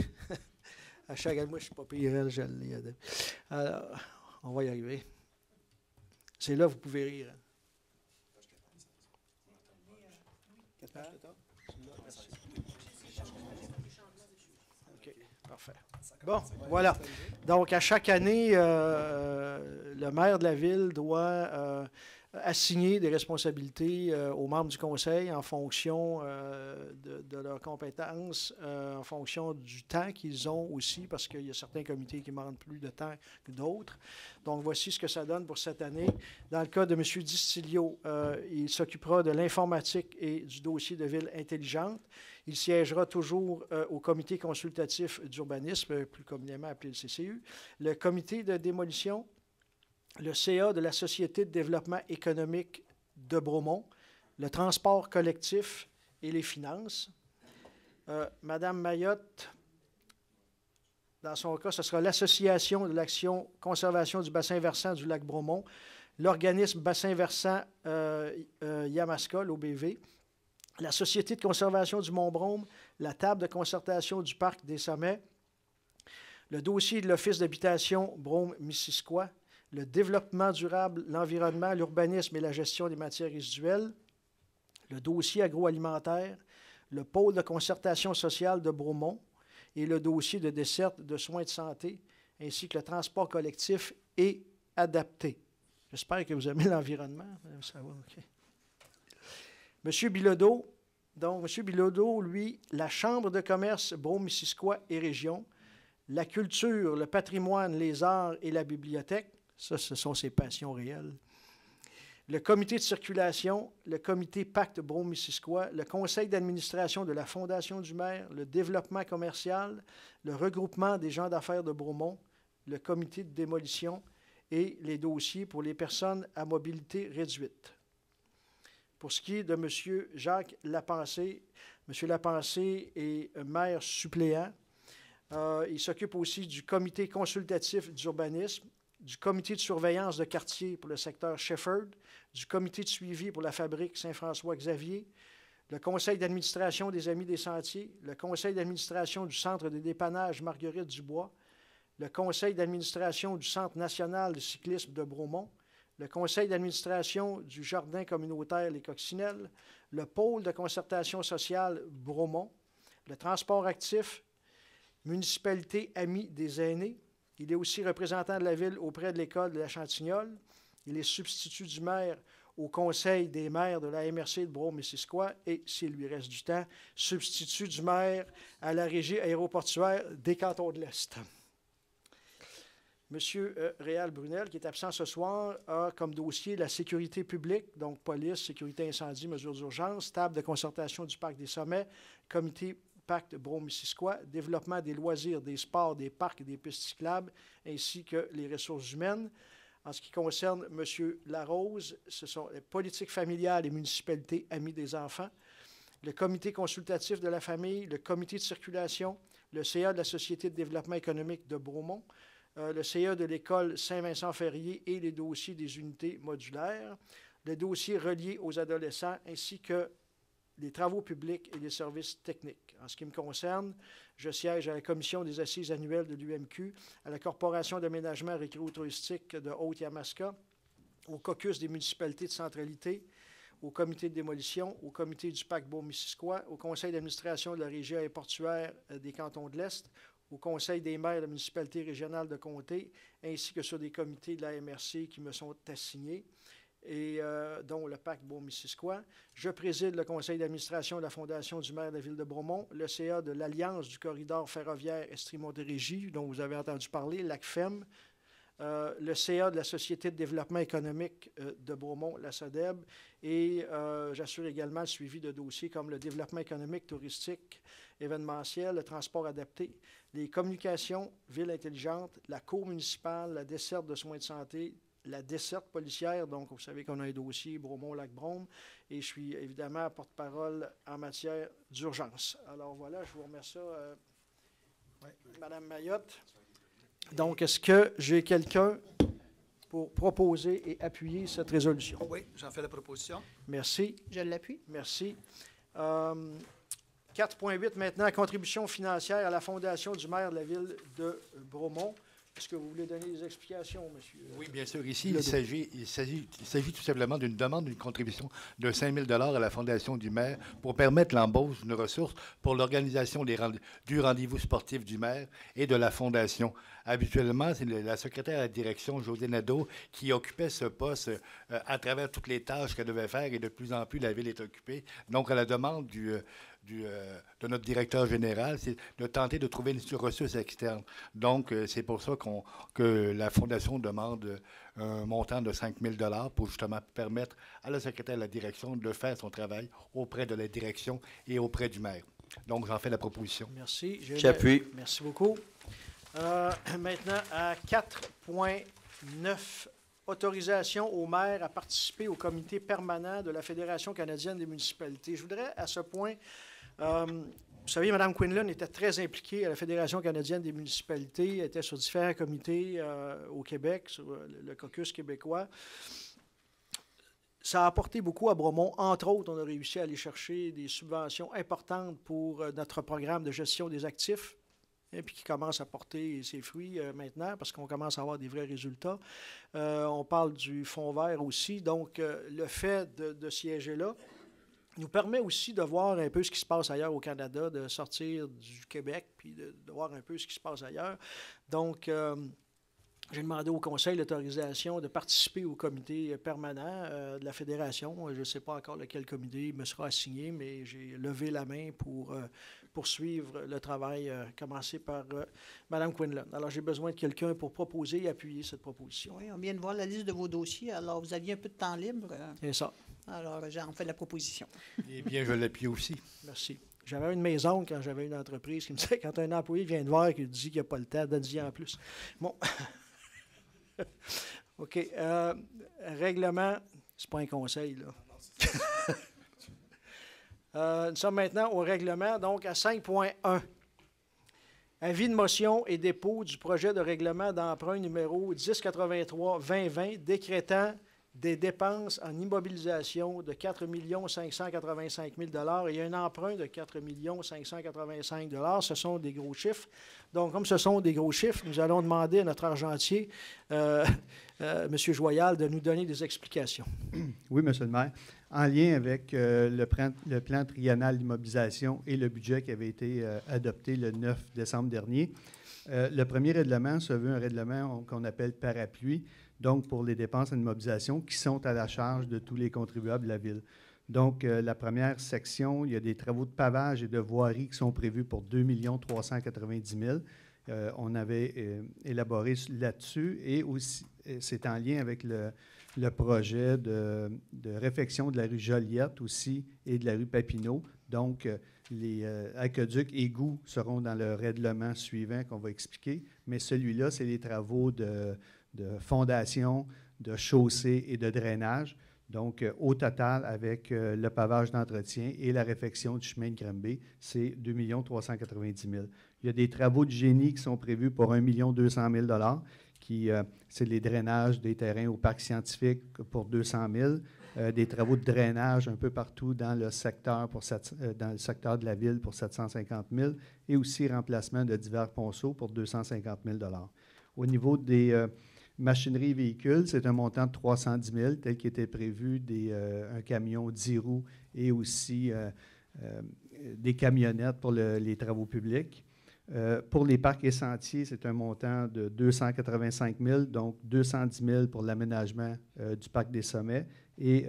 Speaker 1: moi, je ne suis pas pire, je l'ai. Alors, on va y arriver. C'est là que vous pouvez rire. OK, parfait. Bon, voilà. Donc, à chaque année, le maire de la ville doit assigner des responsabilités aux membres du conseil en fonction de leurs compétences, en fonction du temps qu'ils ont aussi, parce qu'il y a certains comités qui demandent plus de temps que d'autres. Donc, voici ce que ça donne pour cette année. Dans le cas de M. Distilio, il s'occupera de l'informatique et du dossier de ville intelligente. Il siégera toujours au comité consultatif d'urbanisme, plus communément appelé le CCU, le comité de démolition, le CA de la Société de développement économique de Bromont, le transport collectif et les finances. Madame Mayotte, dans son cas, ce sera l'Association de l'action conservation du bassin versant du lac Bromont, l'organisme bassin versant Yamaska, l'OBV, la Société de conservation du Mont-Brome, la table de concertation du parc des Sommets, le dossier de l'Office d'habitation Brome-Missisquoi, le développement durable, l'environnement, l'urbanisme et la gestion des matières résiduelles, le dossier agroalimentaire, le pôle de concertation sociale de Bromont et le dossier de desserte de soins de santé, ainsi que le transport collectif et adapté. J'espère que vous aimez l'environnement. Ça va, OK. M. Bilodeau, donc M. Bilodeau, lui, la Chambre de commerce Brome-Missisquoi et Région, la culture, le patrimoine, les arts et la bibliothèque, ça, ce sont ses passions réelles. Le comité de circulation, le comité Pacte Brome-Missisquoi, le conseil d'administration de la Fondation du maire, le développement commercial, le regroupement des gens d'affaires de Bromont, le comité de démolition et les dossiers pour les personnes à mobilité réduite. Pour ce qui est de M. Jacques Lapensée, M. Lapensée est maire suppléant. Il s'occupe aussi du comité consultatif d'urbanisme, du comité de surveillance de quartier pour le secteur Shefford, du comité de suivi pour la fabrique Saint-François-Xavier, le conseil d'administration des Amis des Sentiers, le conseil d'administration du centre de dépannage Marguerite-Dubois, le conseil d'administration du Centre national de cyclisme de Bromont, le conseil d'administration du jardin communautaire Les Coccinelles, le pôle de concertation sociale Bromont, le transport actif, municipalité Amis des aînés. Il est aussi représentant de la ville auprès de l'école de la Chantignole. Il est substitut du maire au conseil des maires de la MRC de Brome-Missisquoi et, s'il lui reste du temps, substitut du maire à la régie aéroportuaire des cantons de l'Est. M. Réal Brunel, qui est absent ce soir, a comme dossier la sécurité publique, donc police, sécurité incendie, mesures d'urgence, table de concertation du parc des Sommets, comité Pacte Brome-Missisquoi, développement des loisirs, des sports, des parcs et des pistes cyclables, ainsi que les ressources humaines. En ce qui concerne M. Larose, ce sont les politiques familiales et municipalités Amis des enfants, le comité consultatif de la famille, le comité de circulation, le CA de la Société de développement économique de Bromont, le CA de l'école Saint-Vincent-Ferrier et les dossiers des unités modulaires, les dossiers reliés aux adolescents, ainsi que les travaux publics et les services techniques. En ce qui me concerne, je siège à la commission des assises annuelles de l'UMQ, à la Corporation d'aménagement récréo-touristique de Haute-Yamaska, au caucus des municipalités de centralité, au comité de démolition, au comité du Pacte Brome-Missisquoi, au conseil d'administration de la régie aéroportuaire des cantons de l'Est, au conseil des maires de la municipalité régionale de comté, ainsi que sur des comités de la MRC qui me sont assignés, et dont le Pacte Brome-Missisquoi. Je préside le conseil d'administration de la Fondation du maire de la ville de Bromont, le CA de l'Alliance du corridor ferroviaire Estrie-Montérégie, dont vous avez entendu parler, l'ACFEM, le CA de la Société de développement économique de Bromont, la SODEB, et j'assure également le suivi de dossiers comme le développement économique, touristique, événementiel, le transport adapté, les communications, ville intelligente, la cour municipale, la desserte de soins de santé, la desserte policière, donc vous savez qu'on a un dossier Bromont-Lac-Brome, et je suis évidemment porte-parole en matière d'urgence. Alors voilà, je vous remercie, Mme Mayotte. Donc, est-ce que j'ai quelqu'un pour proposer et appuyer cette résolution?
Speaker 13: Oui, j'en fais la proposition.
Speaker 1: Merci.
Speaker 6: Je l'appuie.
Speaker 1: Merci. 4.8 maintenant, contribution financière à la Fondation du maire de la ville de Bromont. Est-ce que vous voulez donner des explications, monsieur?
Speaker 10: Oui, bien sûr. Ici, il s'agit tout simplement d'une demande d'une contribution de 5 000 $ à la Fondation du maire pour permettre l'embauche d'une ressource pour l'organisation du rendez-vous sportif du maire et de la Fondation. Habituellement, c'est la secrétaire à la direction, José Nadeau, qui occupait ce poste à travers toutes les tâches qu'elle devait faire, et de plus en plus, la ville est occupée. Donc, à la demande de notre directeur général, c'est de tenter de trouver une ressource externe. Donc, c'est pour ça que la Fondation demande un montant de 5 000 $ pour justement permettre à la secrétaire de la direction de faire son travail auprès de la direction et auprès du maire. Donc, j'en fais la proposition.
Speaker 1: Merci.
Speaker 11: J'appuie.
Speaker 1: Merci beaucoup. Maintenant, à 4.9, autorisation au maire à participer au comité permanent de la Fédération canadienne des municipalités. Je voudrais, à ce point, vous savez, Mme Quinlan était très impliquée à la Fédération canadienne des municipalités. Elle était sur différents comités au Québec, sur le caucus québécois. Ça a apporté beaucoup à Bromont. Entre autres, on a réussi à aller chercher des subventions importantes pour notre programme de gestion des actifs, et puis qui commence à porter ses fruits maintenant, parce qu'on commence à avoir des vrais résultats. On parle du fonds vert aussi. Donc, le fait de siéger là nous permet aussi de voir un peu ce qui se passe ailleurs au Canada, de sortir du Québec, puis de voir un peu ce qui se passe ailleurs. Donc, j'ai demandé au Conseil l'autorisation de participer au comité permanent de la Fédération. Je ne sais pas encore lequel comité me sera assigné, mais j'ai levé la main pour poursuivre le travail commencé par Mme Quinlan. Alors, j'ai besoin de quelqu'un pour proposer et appuyer cette proposition.
Speaker 6: Oui, on vient de voir la liste de vos dossiers. Alors, vous aviez un peu de temps libre.
Speaker 1: C'est ça.
Speaker 6: Alors, j'en fais la proposition.
Speaker 10: Eh bien, je l'appuie aussi.
Speaker 1: Merci. J'avais une maison quand j'avais une entreprise qui me disait, quand un employé vient te voir et qu'il dit qu'il n'y a pas le temps, donne-y en plus. Bon. OK. Règlement, c'est pas un conseil, là. Nous sommes maintenant au règlement, donc à 5.1. Avis de motion et dépôt du projet de règlement d'emprunt numéro 1083-2020 décrétant des dépenses en immobilisation de 4 585 000 et un emprunt de 4 585 000 Ce sont des gros chiffres. Donc, comme ce sont des gros chiffres, nous allons demander à notre argentier, M. Joyal, de nous donner des explications.
Speaker 13: Oui, M. le maire. En lien avec le plan triennal d'immobilisation et le budget qui avait été adopté le 9 décembre dernier, le premier règlement se veut un règlement qu'on appelle parapluie, donc pour les dépenses en immobilisation qui sont à la charge de tous les contribuables de la Ville. Donc, la première section, il y a des travaux de pavage et de voirie qui sont prévus pour 2 390 000. On avait élaboré là-dessus et aussi, c'est en lien avec le projet de réfection de la rue Joliette aussi et de la rue Papineau. Donc, les aqueducs et égouts seront dans le règlement suivant qu'on va expliquer, mais celui-là, c'est les travaux de fondation, de chaussée et de drainage. Donc, au total, avec le pavage d'entretien et la réfection du chemin de Granby, c'est 2 390 000. Il y a des travaux de génie qui sont prévus pour 1 200 000 c'est les drainages des terrains au parc scientifique pour 200 000, des travaux de drainage un peu partout dans le secteur, dans le secteur de la ville pour 750 000 et aussi remplacement de divers ponceaux pour 250 000 Au niveau des machinerie et véhicules, c'est un montant de 310 000 tel qu'il était prévu, un camion 10 roues et aussi des camionnettes pour les travaux publics. Pour les parcs et sentiers, c'est un montant de 285 000, donc 210 000 pour l'aménagement du parc des Sommets et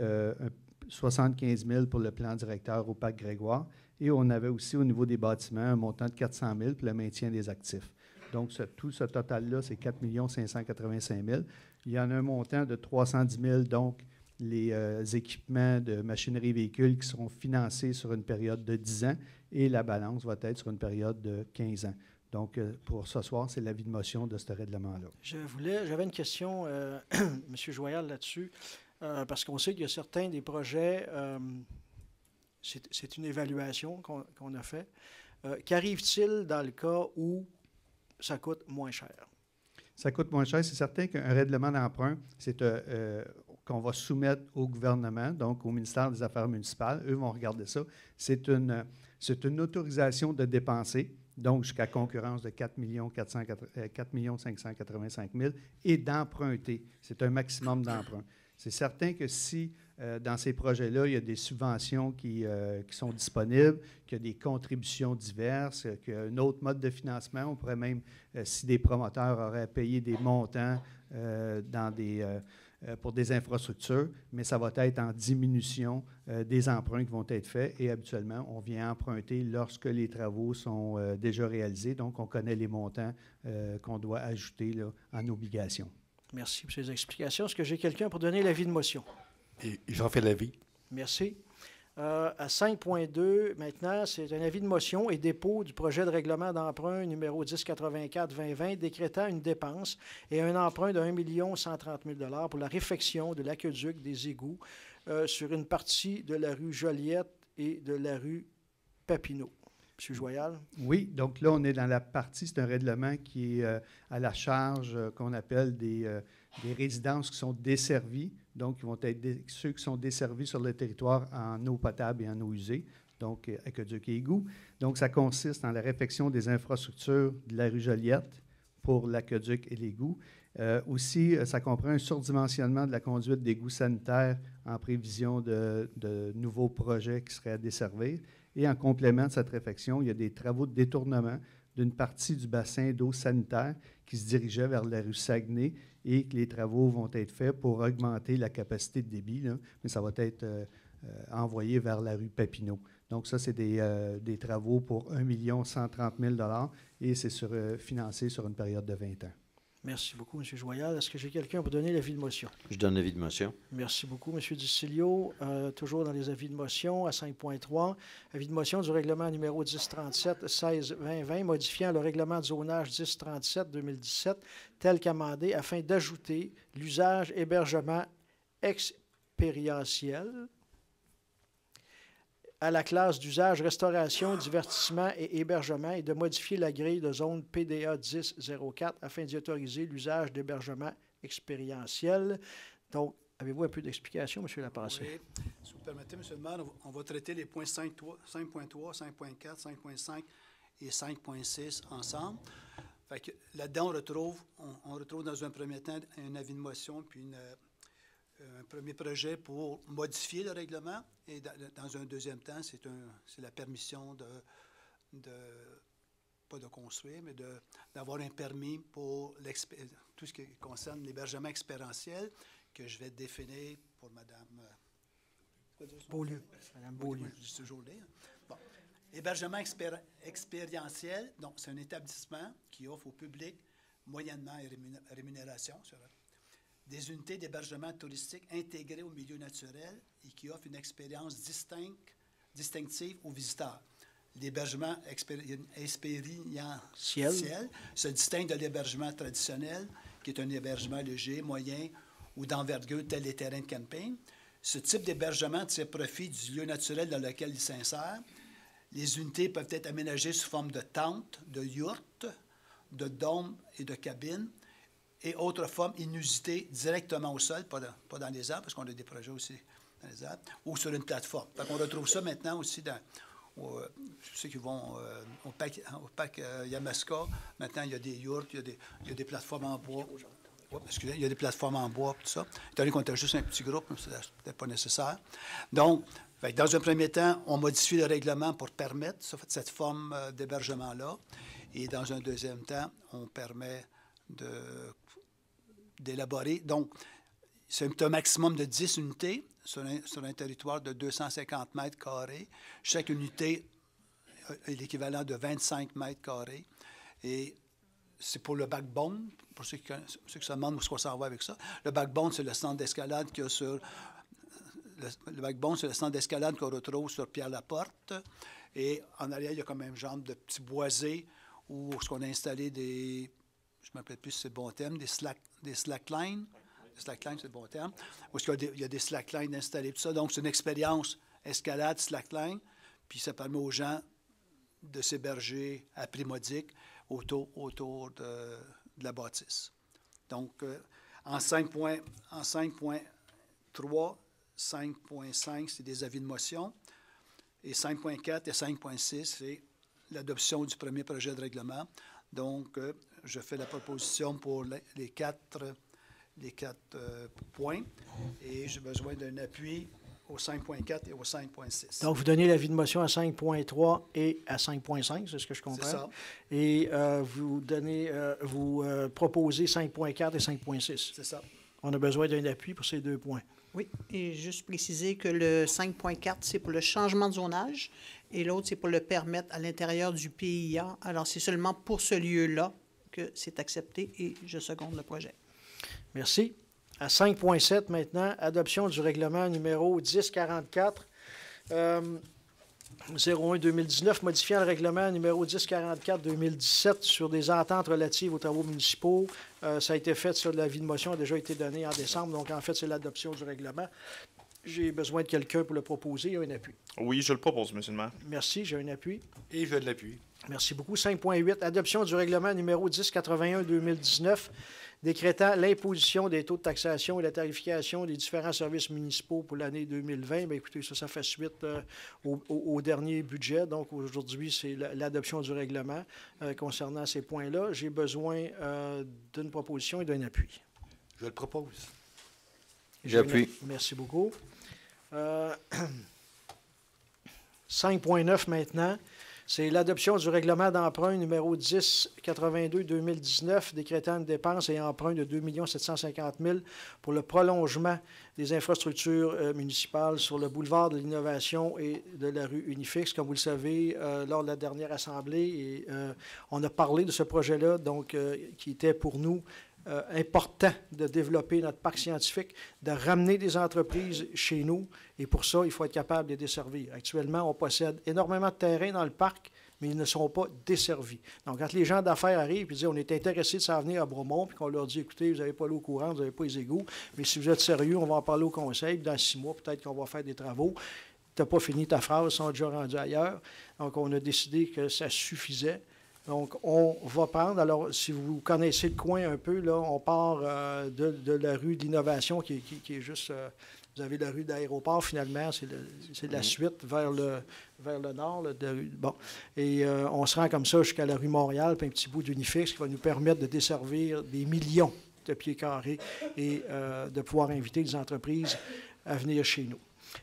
Speaker 13: 75 000 pour le plan directeur au parc Grégoire. Et on avait aussi au niveau des bâtiments un montant de 400 000 pour le maintien des actifs. Donc, tout ce total-là, c'est 4 585 000. Il y en a un montant de 310 000, donc les équipements de machinerie et véhicules qui seront financés sur une période de 10 ans et la balance va être sur une période de 15 ans. Donc, pour ce soir, c'est l'avis de motion de ce règlement-là.
Speaker 1: J'avais une question, M. Joyal, là-dessus, parce qu'on sait qu'il y a certains des projets, c'est une évaluation qu'on a faite. Qu'arrive-t-il dans le cas où ça coûte moins cher?
Speaker 13: Ça coûte moins cher. C'est certain qu'un règlement d'emprunt, c'est qu'on va soumettre au gouvernement, donc au ministère des Affaires municipales. Eux vont regarder ça. C'est C'est une autorisation de dépenser, donc jusqu'à concurrence de 4 585 000 et d'emprunter. C'est un maximum d'emprunt. C'est certain que si dans ces projets-là, il y a des subventions qui sont disponibles, qu'il y a des contributions diverses, qu'il y a un autre mode de financement, on pourrait même, si des promoteurs auraient payé des montants pour des infrastructures, mais ça va être en diminution des emprunts qui vont être faits et habituellement, on vient emprunter lorsque les travaux sont déjà réalisés, donc on connaît les montants qu'on doit ajouter là, en obligation.
Speaker 1: Merci pour ces explications. Est-ce que j'ai quelqu'un pour donner l'avis de motion?
Speaker 10: Et j'en fais l'avis.
Speaker 1: Merci. À 5.2, maintenant, c'est un avis de motion et dépôt du projet de règlement d'emprunt numéro 1084-2020 décrétant une dépense et un emprunt de 1 130 000 pour la réfection de l'aqueduc des égouts sur une partie de la rue Joliette et de la rue Papineau. M. Joyal?
Speaker 13: Oui, donc là, on est dans la partie, c'est un règlement qui est à la charge qu'on appelle des résidences qui sont desservies. Donc, ils vont être ceux qui sont desservis sur le territoire en eau potable et en eau usée, donc aqueduc et égout. Donc, ça consiste en la réfection des infrastructures de la rue Joliette pour l'aqueduc et l'égout. Aussi, ça comprend un surdimensionnement de la conduite d'égouts sanitaires en prévision de nouveaux projets qui seraient à desservir. Et en complément de cette réfection, il y a des travaux de détournement d'une partie du bassin d'eau sanitaire qui se dirigeait vers la rue Saguenay et que les travaux vont être faits pour augmenter la capacité de débit, là, mais ça va être envoyé vers la rue Papineau. Donc ça, c'est des travaux pour 1 130 000 et c'est financé sur une période de 20 ans.
Speaker 1: Merci beaucoup, M. Joyal. Est-ce que j'ai quelqu'un pour donner l'avis de motion?
Speaker 11: Je donne l'avis de motion.
Speaker 1: Merci beaucoup, M. Dicilio. Toujours dans les avis de motion, à 5.3, avis de motion du règlement numéro 1037-16-2020, modifiant le règlement de zonage 1037-2017 tel qu'amendé afin d'ajouter l'usage hébergement expérientiel à la classe d'usage restauration, divertissement et hébergement et de modifier la grille de zone PDA 1004 afin d'y autoriser l'usage d'hébergement expérientiel. Donc, avez-vous un peu d'explication, M. Lapassé?
Speaker 14: Oui. Si vous permettez, M. le maire, on va traiter les points 5.3, 5.4, 5.5 et 5.6 ensemble. Fait que là-dedans, on retrouve dans un premier temps un avis de motion puis un premier projet pour modifier le règlement et dans un deuxième temps, c'est la permission pas de construire, mais d'avoir un permis pour tout ce qui concerne l'hébergement expérientiel que je vais définir pour Mme
Speaker 1: Beaulieu. Mme Beaulieu.
Speaker 14: Je dis toujours là. Bon. Hébergement expérientiel, donc c'est un établissement qui offre au public moyennement rémunération sur des unités d'hébergement touristique intégrées au milieu naturel et qui offrent une expérience distinctive aux visiteurs. L'hébergement expérientiel se distingue de l'hébergement traditionnel, qui est un hébergement léger, moyen ou d'envergure, tel les terrains de camping. Ce type d'hébergement tire profit du lieu naturel dans lequel il s'insère. Les unités peuvent être aménagées sous forme de tentes, de yourtes, de dômes et de cabines, et autres formes inusitées directement au sol, pas dans les arbres, parce qu'on a des projets aussi dans les arbres, ou sur une plateforme. On retrouve ça maintenant aussi ceux qui vont au parc Yamaska. Maintenant, il y a des yurts, il y a des plateformes en bois. Excusez, il y a des plateformes en bois, tout ça. Étant donné qu'on était juste un petit groupe, c'est peut-être pas nécessaire. Donc, dans un premier temps, on modifie le règlement pour permettre cette forme d'hébergement-là. Et dans un deuxième temps, on permet d'élaborer. Donc, c'est un maximum de 10 unités sur un territoire de 250 mètres carrés. Chaque unité est l'équivalent de 25 mètres carrés. Et c'est pour le backbone, pour ceux qui se demandent où est-ce qu'on s'en va avec ça. Le backbone, c'est le centre d'escalade qu'il y a sur... Le backbone, c'est le centre d'escalade qu'on retrouve sur Pierre-Laporte. Et en arrière, il y a comme un genre de petits boisés où on a installé des... Je ne me rappelle plus si c'est le bon terme, des slacklines. Slackline, c'est le bon terme. Où il y a des slacklines installées, tout ça. Donc, c'est une expérience escalade, slackline. Puis, ça permet aux gens de s'héberger à prix modique autour de la bâtisse. Donc, en 5.3, 5.5, c'est des avis de motion. Et 5.4 et 5.6, c'est l'adoption du premier projet de règlement. Donc, je fais la proposition pour les quatre points et j'ai besoin d'un appui au 5.4 et au 5.6.
Speaker 1: Donc, vous donnez l'avis de motion à 5.3 et à 5.5, c'est ce que je comprends.
Speaker 14: C'est ça.
Speaker 1: Et vous proposez 5.4 et 5.6.
Speaker 14: C'est ça.
Speaker 1: On a besoin d'un appui pour ces 2 points.
Speaker 6: Oui, et juste préciser que le 5.4, c'est pour le changement de zonage et l'autre, c'est pour le permettre à l'intérieur du PIA. Alors, c'est seulement pour ce lieu-là que c'est accepté et je seconde le projet.
Speaker 1: Merci. À 5.7 maintenant, adoption du règlement numéro 1044 01-2019, modifiant le règlement numéro 1044-2017 sur des ententes relatives aux travaux municipaux. Ça a été fait, ça, l'avis de motion a déjà été donné en décembre. Donc, en fait, c'est l'adoption du règlement. J'ai besoin de quelqu'un pour le proposer. Il y a un appui.
Speaker 12: Oui, je le propose, M. le maire.
Speaker 1: Merci, j'ai un appui.
Speaker 10: Et je l'appuie.
Speaker 1: Merci beaucoup. 5.8, adoption du règlement numéro 1081-2019, décrétant l'imposition des taux de taxation et la tarification des différents services municipaux pour l'année 2020. Bien, écoutez, ça fait suite au dernier budget. Donc, aujourd'hui, c'est l'adoption du règlement concernant ces points-là. J'ai besoin d'une proposition et d'un appui.
Speaker 10: Je le propose.
Speaker 11: J'appuie.
Speaker 1: Merci beaucoup. 5.9 maintenant. C'est l'adoption du règlement d'emprunt numéro 1082-2019, décrétant une dépense et emprunt de 2 750 000 pour le prolongement des infrastructures municipales sur le boulevard de l'Innovation et de la rue Unifix. Comme vous le savez, lors de la dernière assemblée, on a parlé de ce projet-là, donc qui était pour nous important de développer notre parc scientifique, de ramener des entreprises chez nous. Et pour ça, il faut être capable de les desservir. Actuellement, on possède énormément de terrain dans le parc, mais ils ne sont pas desservis. Donc, quand les gens d'affaires arrivent et disent on est intéressé de s'en venir à Bromont, puis qu'on leur dit écoutez, vous n'avez pas l'eau courante, vous n'avez pas les égouts, mais si vous êtes sérieux, on va en parler au conseil, puis dans 6 mois, peut-être qu'on va faire des travaux. Tu n'as pas fini ta phrase, ils sont déjà rendus ailleurs. Donc, on a décidé que ça suffisait. Donc, on va prendre, alors, si vous connaissez le coin un peu, là, on part de la rue de l'Innovation qui est juste, vous avez la rue d'Aéroport, finalement, c'est la suite vers le nord. Là, bon, et on se rend comme ça jusqu'à la rue Montréal, puis un petit bout d'Unifix qui va nous permettre de desservir des millions de pieds carrés et de pouvoir inviter des entreprises à venir chez nous.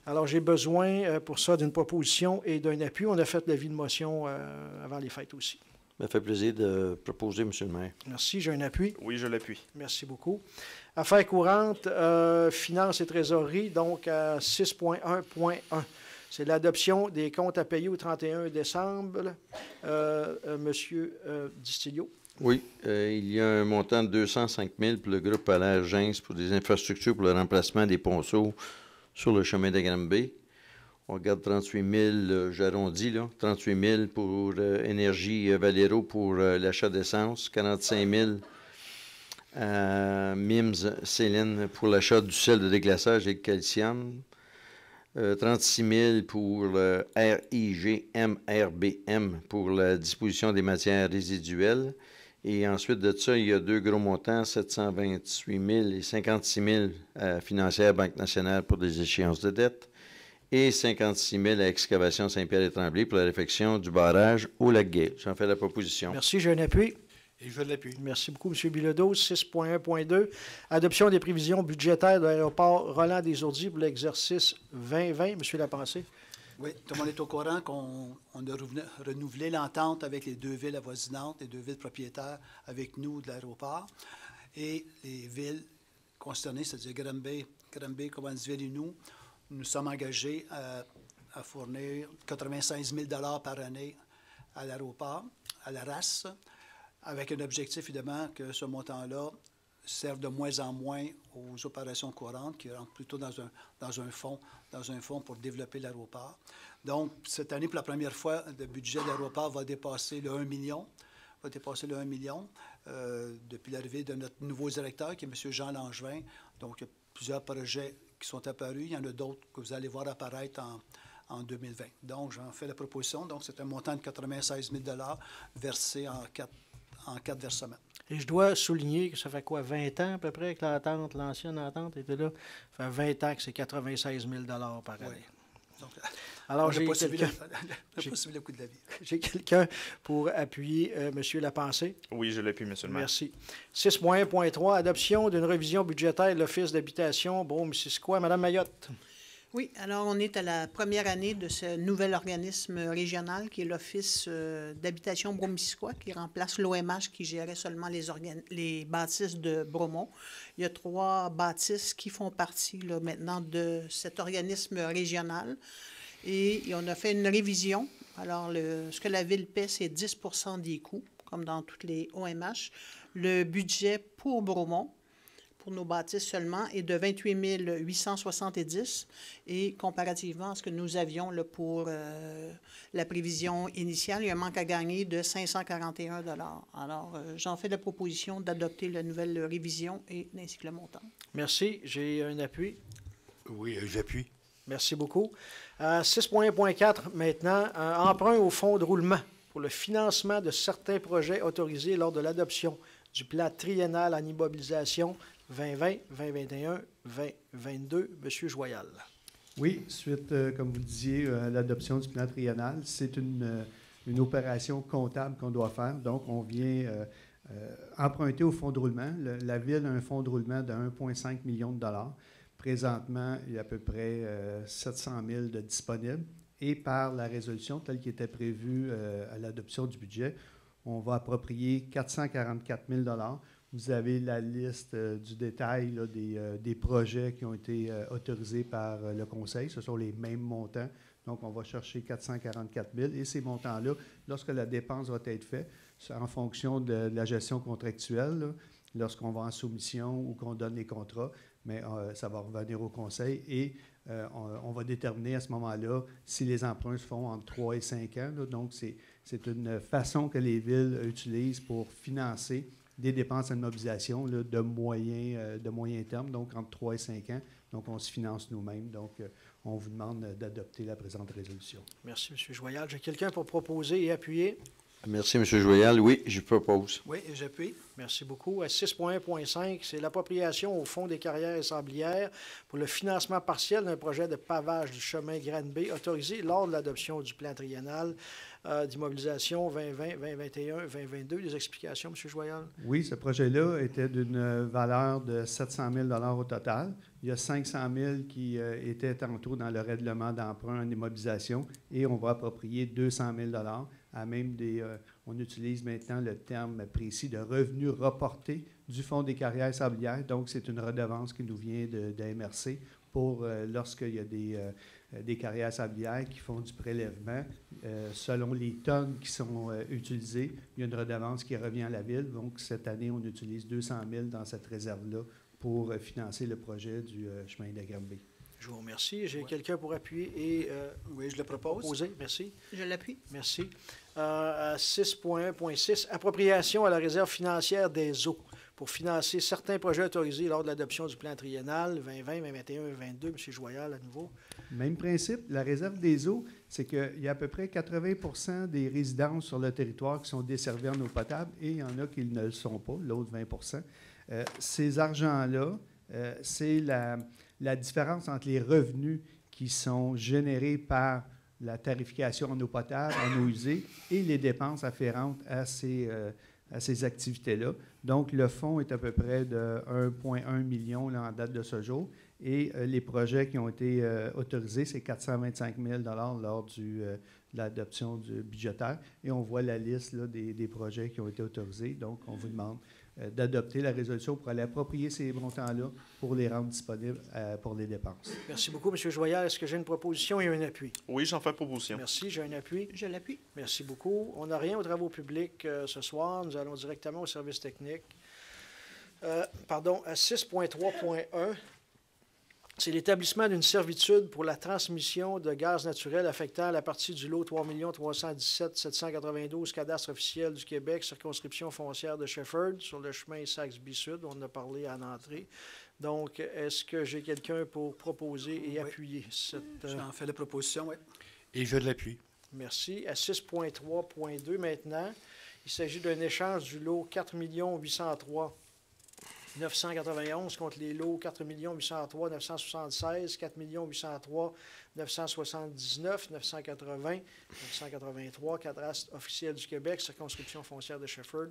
Speaker 1: Alors, j'ai besoin pour ça d'une proposition et d'un appui. On a fait l'avis de motion avant les fêtes aussi.
Speaker 11: Ça me fait plaisir de proposer, M. le maire.
Speaker 1: Merci. J'ai un appui.
Speaker 12: Oui, je l'appuie.
Speaker 1: Merci beaucoup. Affaires courantes, finances et trésorerie, donc à 6.1.1. C'est l'adoption des comptes à payer au 31 décembre. Monsieur Distilio.
Speaker 11: Oui, il y a un montant de 205 000 pour le groupe Allaire Gens pour des infrastructures pour le remplacement des ponceaux sur le chemin de Granby. On regarde 38 000, j'arrondis, là, 38 000 pour Énergie Valero pour l'achat d'essence, 45 000 à MIMS Céline pour l'achat du sel de déglaçage et de calcium, 36 000 pour RIG-MRBM pour la disposition des matières résiduelles. Et ensuite de ça, il y a 2 gros montants, 728 000 et 56 000 à Financière Banque nationale pour des échéances de dette. Et 56 000 à Excavation Saint-Pierre-et-Tremblay pour la réfection du barrage au Lac-Guay. J'en fais la proposition.
Speaker 1: Merci, j'ai un appui.
Speaker 10: Et je l'appuie.
Speaker 1: Merci beaucoup, M. Bilodeau. 6.1.2, adoption des prévisions budgétaires de l'aéroport Roland-des-Ourdies pour l'exercice 2020. M. Lapensée.
Speaker 14: Oui, tout le monde est au courant qu'on a renouvelé l'entente avec les 2 villes avoisinantes, les 2 villes propriétaires avec nous de l'aéroport. Et les villes concernées, c'est-à-dire Granby, Cowansville et nous sommes engagés à fournir 96 000 $ par année à l'aéroport, à la RAS, avec un objectif, évidemment, que ce montant-là serve de moins en moins aux opérations courantes, qui rentrent plutôt dans un fonds pour développer l'aéroport. Donc, cette année, pour la première fois, le budget de l'aéroport va dépasser le 1 million. Depuis l'arrivée de notre nouveau directeur, qui est M. Jean Langevin. Donc, il y a plusieurs projets qui sont apparus. Il y en a d'autres que vous allez voir apparaître en 2020. Donc, j'en fais la proposition. Donc, c'est un montant de 96 000 $ versé en quatre versements.
Speaker 1: Et je dois souligner que ça fait quoi, 20 ans à peu près que l'ancienne entente était là? Ça fait 20 ans que c'est 96 000 $ par année.
Speaker 14: Oui. Donc,
Speaker 1: Alors,
Speaker 14: j'ai le coût de la vie.
Speaker 1: J'ai quelqu'un pour appuyer M. Lapensée.
Speaker 12: Oui, je l'appuie, M. le maire.
Speaker 1: Merci. 6.1.3, adoption d'une révision budgétaire de l'Office d'habitation Brome-Missisquoi. Madame Mayotte.
Speaker 6: Oui, alors on est à la première année de ce nouvel organisme régional qui est l'Office d'habitation Brome-Missisquoi, qui remplace l'OMH qui gérait seulement les bâtisses de Bromont. Il y a 3 bâtisses qui font partie là, maintenant de cet organisme régional. Et on a fait une révision. Alors, ce que la Ville paie, c'est 10 % des coûts, comme dans toutes les OMH. Le budget pour Bromont, pour nos bâtisses seulement, est de 28 870 et comparativement à ce que nous avions là, pour la prévision initiale, il y a un manque à gagner de 541 $. Alors, j'en fais la proposition d'adopter la nouvelle révision et ainsi que le montant.
Speaker 1: Merci. J'ai un appui.
Speaker 10: Oui, j'appuie.
Speaker 1: Merci beaucoup. 6.1.4 maintenant, emprunt au fonds de roulement pour le financement de certains projets autorisés lors de l'adoption du plan triennal en immobilisation 2020, 2021, 2022. Monsieur Joyal.
Speaker 13: Oui, suite, comme vous le disiez, à l'adoption du plan triennal, c'est une opération comptable qu'on doit faire. Donc, on vient emprunter au fonds de roulement. La Ville a un fonds de roulement de 1,5 million de $. Présentement, il y a à peu près 700 000 de disponibles. Et par la résolution telle qu'elle était prévue à l'adoption du budget, on va approprier 444 000 $. Vous avez la liste du détail là, des projets qui ont été autorisés par le Conseil. Ce sont les mêmes montants. Donc, on va chercher 444 000 et ces montants-là, lorsque la dépense va être faite, en fonction de la gestion contractuelle, là, lorsqu'on va en soumission ou qu'on donne les contrats, mais ça va revenir au Conseil et on va déterminer à ce moment-là si les emprunts se font entre 3 et 5 ans. Là. Donc, c'est une façon que les villes utilisent pour financer des dépenses en mobilisation là, de moyen terme, donc entre 3 et 5 ans. Donc, on se finance nous-mêmes. Donc, on vous demande d'adopter la présente résolution.
Speaker 1: Merci, M. Joyal. J'ai quelqu'un pour proposer et appuyer.
Speaker 11: Merci, M. Joyal. Oui, je propose.
Speaker 14: Oui, et j'appuie.
Speaker 1: Merci beaucoup. À 6.1.5, c'est l'appropriation au Fonds des carrières et sablières pour le financement partiel d'un projet de pavage du chemin Granby autorisé lors de l'adoption du plan triennal d'immobilisation 2020, 2021, 2022. Des explications, M. Joyal?
Speaker 13: Oui, ce projet-là était d'une valeur de 700 000 $ au total. Il y a 500 000 qui étaient tantôt dans le règlement d'emprunt en immobilisation et on va approprier 200 000 $ à même on utilise maintenant le terme précis de revenus reportés du Fonds des carrières sablières. Donc, c'est une redevance qui nous vient de MRC pour lorsqu'il y a des carrières sablières qui font du prélèvement. Selon les tonnes qui sont utilisées, il y a une redevance qui revient à la Ville. Donc, cette année, on utilise 200 000 dans cette réserve-là pour financer le projet du chemin de Granby.
Speaker 1: Je vous remercie. J'ai quelqu'un pour appuyer et...
Speaker 14: oui, je le propose.
Speaker 1: Proposer. Merci.
Speaker 6: Je l'appuie.
Speaker 1: Merci. À 6.1.6, appropriation à la réserve financière des eaux pour financer certains projets autorisés lors de l'adoption du plan triennal 2020, 2021, 2022. M. Joyal, à nouveau.
Speaker 13: Même principe. La réserve des eaux, c'est qu'il y a à peu près 80 % des résidences sur le territoire qui sont desservies en eau potable et il y en a qui ne le sont pas, l'autre 20 %. Ces argents-là, c'est la différence entre les revenus qui sont générés par la tarification en eau potable, en eau usée, et les dépenses afférentes à ces activités-là. Donc, le fonds est à peu près de 1,1 million là, en date de ce jour, et les projets qui ont été autorisés, c'est 425 000 $ lors de l'adoption du budgétaire, et on voit la liste là, des projets qui ont été autorisés. Donc, on vous demande d'adopter la résolution pour aller approprier ces montants-là pour les rendre disponibles pour les dépenses.
Speaker 1: Merci beaucoup, M. Joyal. Est-ce que j'ai une proposition et un appui?
Speaker 12: Oui, j'en fais proposition.
Speaker 1: Merci. J'ai un appui.
Speaker 6: Je l'appuie.
Speaker 1: Merci beaucoup. On n'a rien aux travaux publics ce soir. Nous allons directement au service technique. À 6.3.1, c'est l'établissement d'une servitude pour la transmission de gaz naturel affectant la partie du lot 3 317 792 cadastre officiel du Québec, circonscription foncière de Shefford, sur le chemin Saxby-Sud. On en a parlé à l'entrée. Donc, est-ce que j'ai quelqu'un pour proposer et appuyer cette...
Speaker 14: J'en fais la proposition, oui.
Speaker 10: Et je l'appuie.
Speaker 1: Merci. À 6.3.2 maintenant, il s'agit d'un échange du lot 4 803 991 contre les lots 4 803 976, 4 803 979, 980, 983, cadastre officiel du Québec, circonscription foncière de Shefford,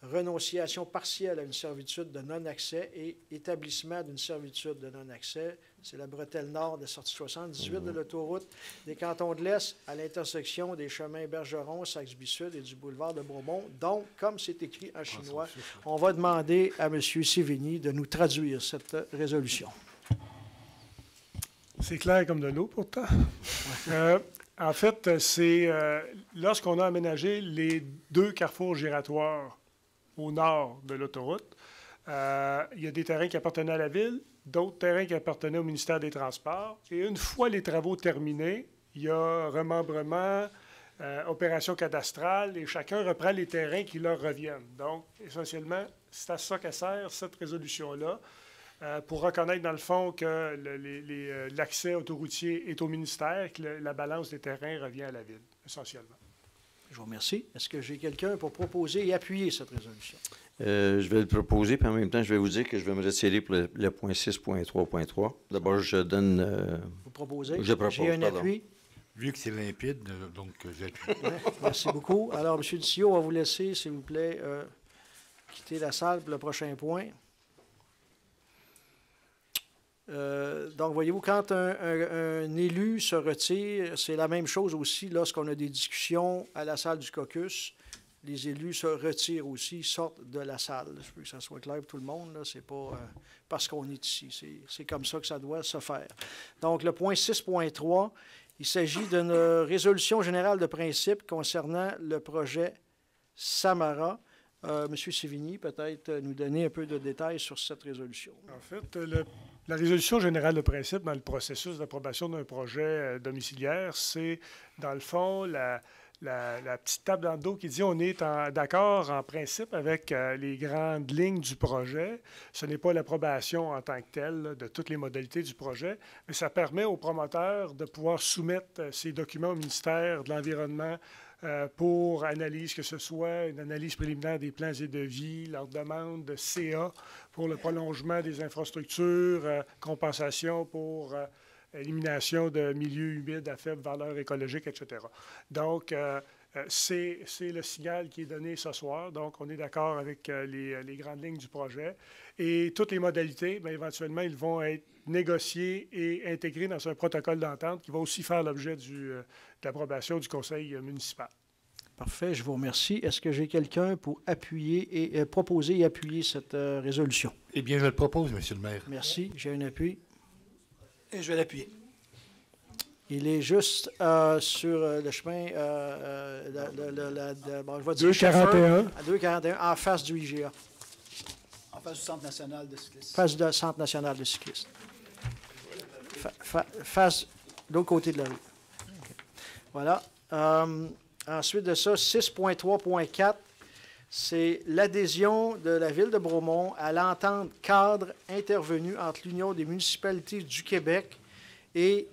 Speaker 1: renonciation partielle à une servitude de non-accès et établissement d'une servitude de non-accès. C'est la bretelle nord de sortie 78 de l'autoroute des cantons de l'Est à l'intersection des chemins Bergeron, Saxby-Sud et du boulevard de Bromont. Donc, comme c'est écrit en chinois, on va demander à M. Sévigny de nous traduire cette résolution.
Speaker 7: C'est clair comme de l'eau, pourtant. En fait, c'est lorsqu'on a aménagé les 2 carrefours giratoires au nord de l'autoroute, il y a des terrains qui appartenaient à la Ville, d'autres terrains qui appartenaient au ministère des Transports. Et une fois les travaux terminés, il y a remembrement, opération cadastrale, et chacun reprend les terrains qui leur reviennent. Donc, essentiellement, c'est à ça qu'elle sert, cette résolution-là, pour reconnaître, dans le fond, que l'accès autoroutier est au ministère et que la balance des terrains revient à la Ville, essentiellement.
Speaker 1: Je vous remercie. Est-ce que j'ai quelqu'un pour proposer et appuyer cette résolution?
Speaker 11: Je vais le proposer, puis en même temps, je vais vous dire que je vais me retirer pour le point 6.3.3. D'abord, je donne...
Speaker 1: Vous proposez?
Speaker 11: Je propose,
Speaker 1: j'ai un appui.
Speaker 10: Vu que c'est limpide, donc j'appuie.
Speaker 1: Ouais, merci beaucoup. Alors, M. Ducillo, on va vous laisser, s'il vous plaît, quitter la salle pour le prochain point. Donc, voyez-vous, quand un élu se retire, c'est la même chose aussi lorsqu'on a des discussions à la salle du caucus. Les élus se retirent aussi, sortent de la salle. Je veux que ça soit clair pour tout le monde. Ce n'est pas parce qu'on est ici. C'est comme ça que ça doit se faire. Donc, le point 6.3, il s'agit d'une résolution générale de principe concernant le projet Samara. M. Sévigny, peut-être nous donner un peu de détails sur cette résolution.
Speaker 7: En fait, la résolution générale de principe dans le processus d'approbation d'un projet domiciliaire, c'est, dans le fond, la petite table dans le dos qui dit on est d'accord en principe avec les grandes lignes du projet. Ce n'est pas l'approbation en tant que telle là, de toutes les modalités du projet, mais ça permet aux promoteurs de pouvoir soumettre ces documents au ministère de l'Environnement pour analyse, que ce soit une analyse préliminaire des plans et devis, leur demande de CA pour le prolongement des infrastructures, compensation pour élimination de milieux humides à faible valeur écologique, etc. Donc, c'est le signal qui est donné ce soir. Donc, on est d'accord avec les grandes lignes du projet. Et toutes les modalités, bien, éventuellement, ils vont être négociés et intégrés dans un protocole d'entente qui va aussi faire l'objet de l'approbation du conseil municipal.
Speaker 1: Parfait, je vous remercie. Est-ce que j'ai quelqu'un pour appuyer et proposer et appuyer cette résolution?
Speaker 10: Eh bien, je le propose, M. le maire.
Speaker 1: Merci. J'ai un appui.
Speaker 14: Et je vais l'appuyer.
Speaker 1: Il est juste sur le chemin bon, je vais dire
Speaker 7: 241.
Speaker 1: à 241, en face du IGA.
Speaker 14: En face du Centre national de cyclistes.
Speaker 1: Face du Centre national de cyclistes. Face de l'autre côté de la rue. Okay. Voilà. Ensuite de ça, 6.3.4, c'est l'adhésion de la Ville de Bromont à l'entente cadre intervenue entre l'Union des municipalités du Québec et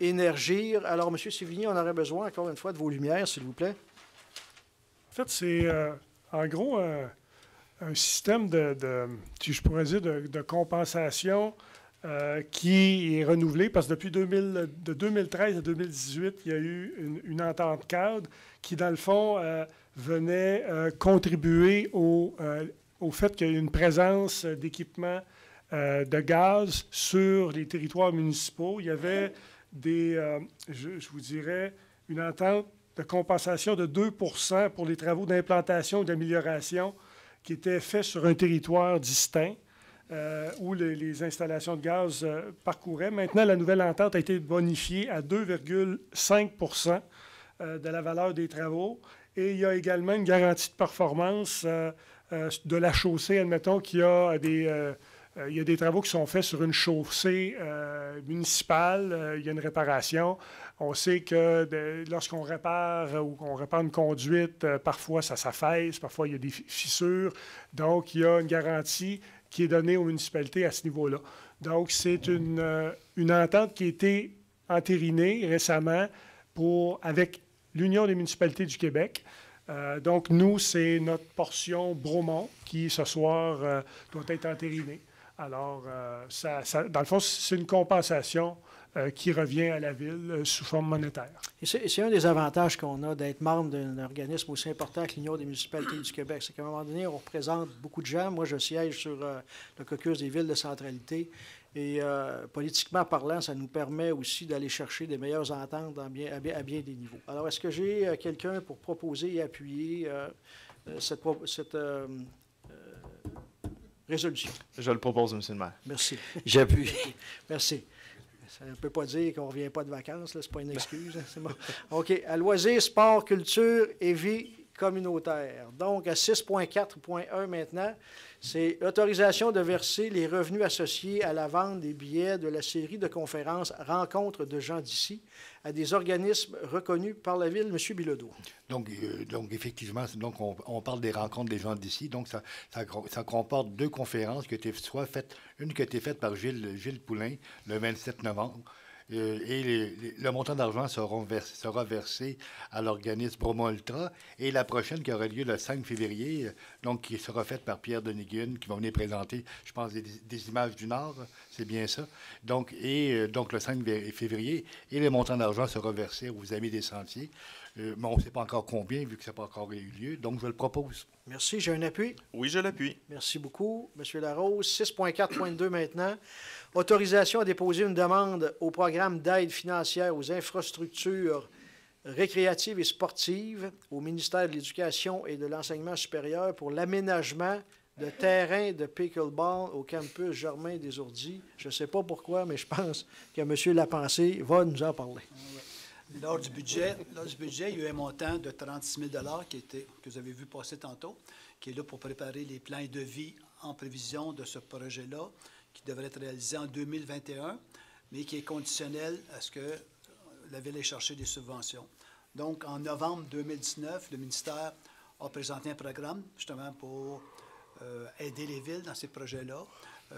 Speaker 1: Énergir. Alors, M. Sévigny, on aurait besoin, encore une fois, de vos lumières, s'il vous plaît.
Speaker 7: En fait, c'est en gros un système si je pourrais dire, de compensation qui est renouvelé parce que depuis de 2013 à 2018, il y a eu une entente cadre qui, dans le fond, venait contribuer au fait qu'il y ait une présence d'équipements de gaz sur les territoires municipaux. Il y avait je vous dirais, une entente de compensation de 2 pour les travaux d'implantation ou d'amélioration qui étaient faits sur un territoire distinct où les installations de gaz parcouraient. Maintenant, la nouvelle entente a été bonifiée à 2,5 de la valeur des travaux. Et il y a également une garantie de performance de la chaussée. Admettons qu'il y a des travaux qui sont faits sur une chaussée municipale. Il y a une réparation. On sait que lorsqu'on répare ou qu'on répare une conduite, parfois ça s'affaisse, parfois il y a des fissures. Donc, il y a une garantie qui est donnée aux municipalités à ce niveau-là. Donc, c'est une entente qui a été entérinée récemment avec l'Union des municipalités du Québec. Donc, nous, c'est notre portion Bromont qui, ce soir, doit être entérinée. Alors, dans le fond, c'est une compensation qui revient à la Ville sous forme monétaire.
Speaker 1: Et c'est un des avantages qu'on a d'être membre d'un organisme aussi important que l'Union des municipalités du Québec. C'est qu'à un moment donné, on représente beaucoup de gens. Moi, je siège sur le caucus des villes de centralité. Et politiquement parlant, ça nous permet aussi d'aller chercher des meilleures ententes à bien des niveaux. Alors, est-ce que j'ai quelqu'un pour proposer et appuyer cette résolution?
Speaker 12: Je le propose, M. le maire.
Speaker 1: Merci.
Speaker 11: J'appuie.
Speaker 1: Merci. Ça ne peut pas dire qu'on ne revient pas de vacances, ce n'est pas une excuse. C'est bon. OK. À loisirs, sport, culture et vie communautaire. Donc, à 6.4.1 maintenant, c'est l'autorisation de verser les revenus associés à la vente des billets de la série de conférences Rencontres de gens d'ici à des organismes reconnus par la Ville. M. Bilodeau.
Speaker 10: Donc effectivement, donc on parle des rencontres des gens d'ici. Donc, ça comporte 2 conférences qui ont été faites. Une qui a été faite par Gilles Poulain le 27 novembre. Et le montant d'argent sera versé à l'organisme Bromont Ultra. Et la prochaine qui aura lieu le 5 février, donc qui sera faite par Pierre Denis-Gun, qui va venir présenter, je pense, des images du Nord, c'est bien ça. Donc le 5 février, et le montant d'argent sera versé aux Amis des Sentiers. Mais on ne sait pas encore combien, vu que ça n'a pas encore eu lieu. Donc, je le propose.
Speaker 1: Merci. J'ai un appui?
Speaker 12: Oui, je l'appuie.
Speaker 1: Merci beaucoup, M. Larose. 6.4.2 maintenant. Autorisation à déposer une demande au programme d'aide financière aux infrastructures récréatives et sportives au ministère de l'Éducation et de l'Enseignement supérieur pour l'aménagement de terrain de pickleball au campus Germain-des-Ourdis. Je ne sais pas pourquoi, mais je pense que M. Lapensée va nous en parler.
Speaker 14: Lors du budget, il y a eu un montant de 36 000 que vous avez vu passer tantôt, qui est là pour préparer les plans de vie en prévision de ce projet-là, qui devrait être réalisé en 2021, mais qui est conditionnel à ce que la Ville ait cherché des subventions. Donc, en novembre 2019, le ministère a présenté un programme, justement, pour aider les villes dans ces projets-là.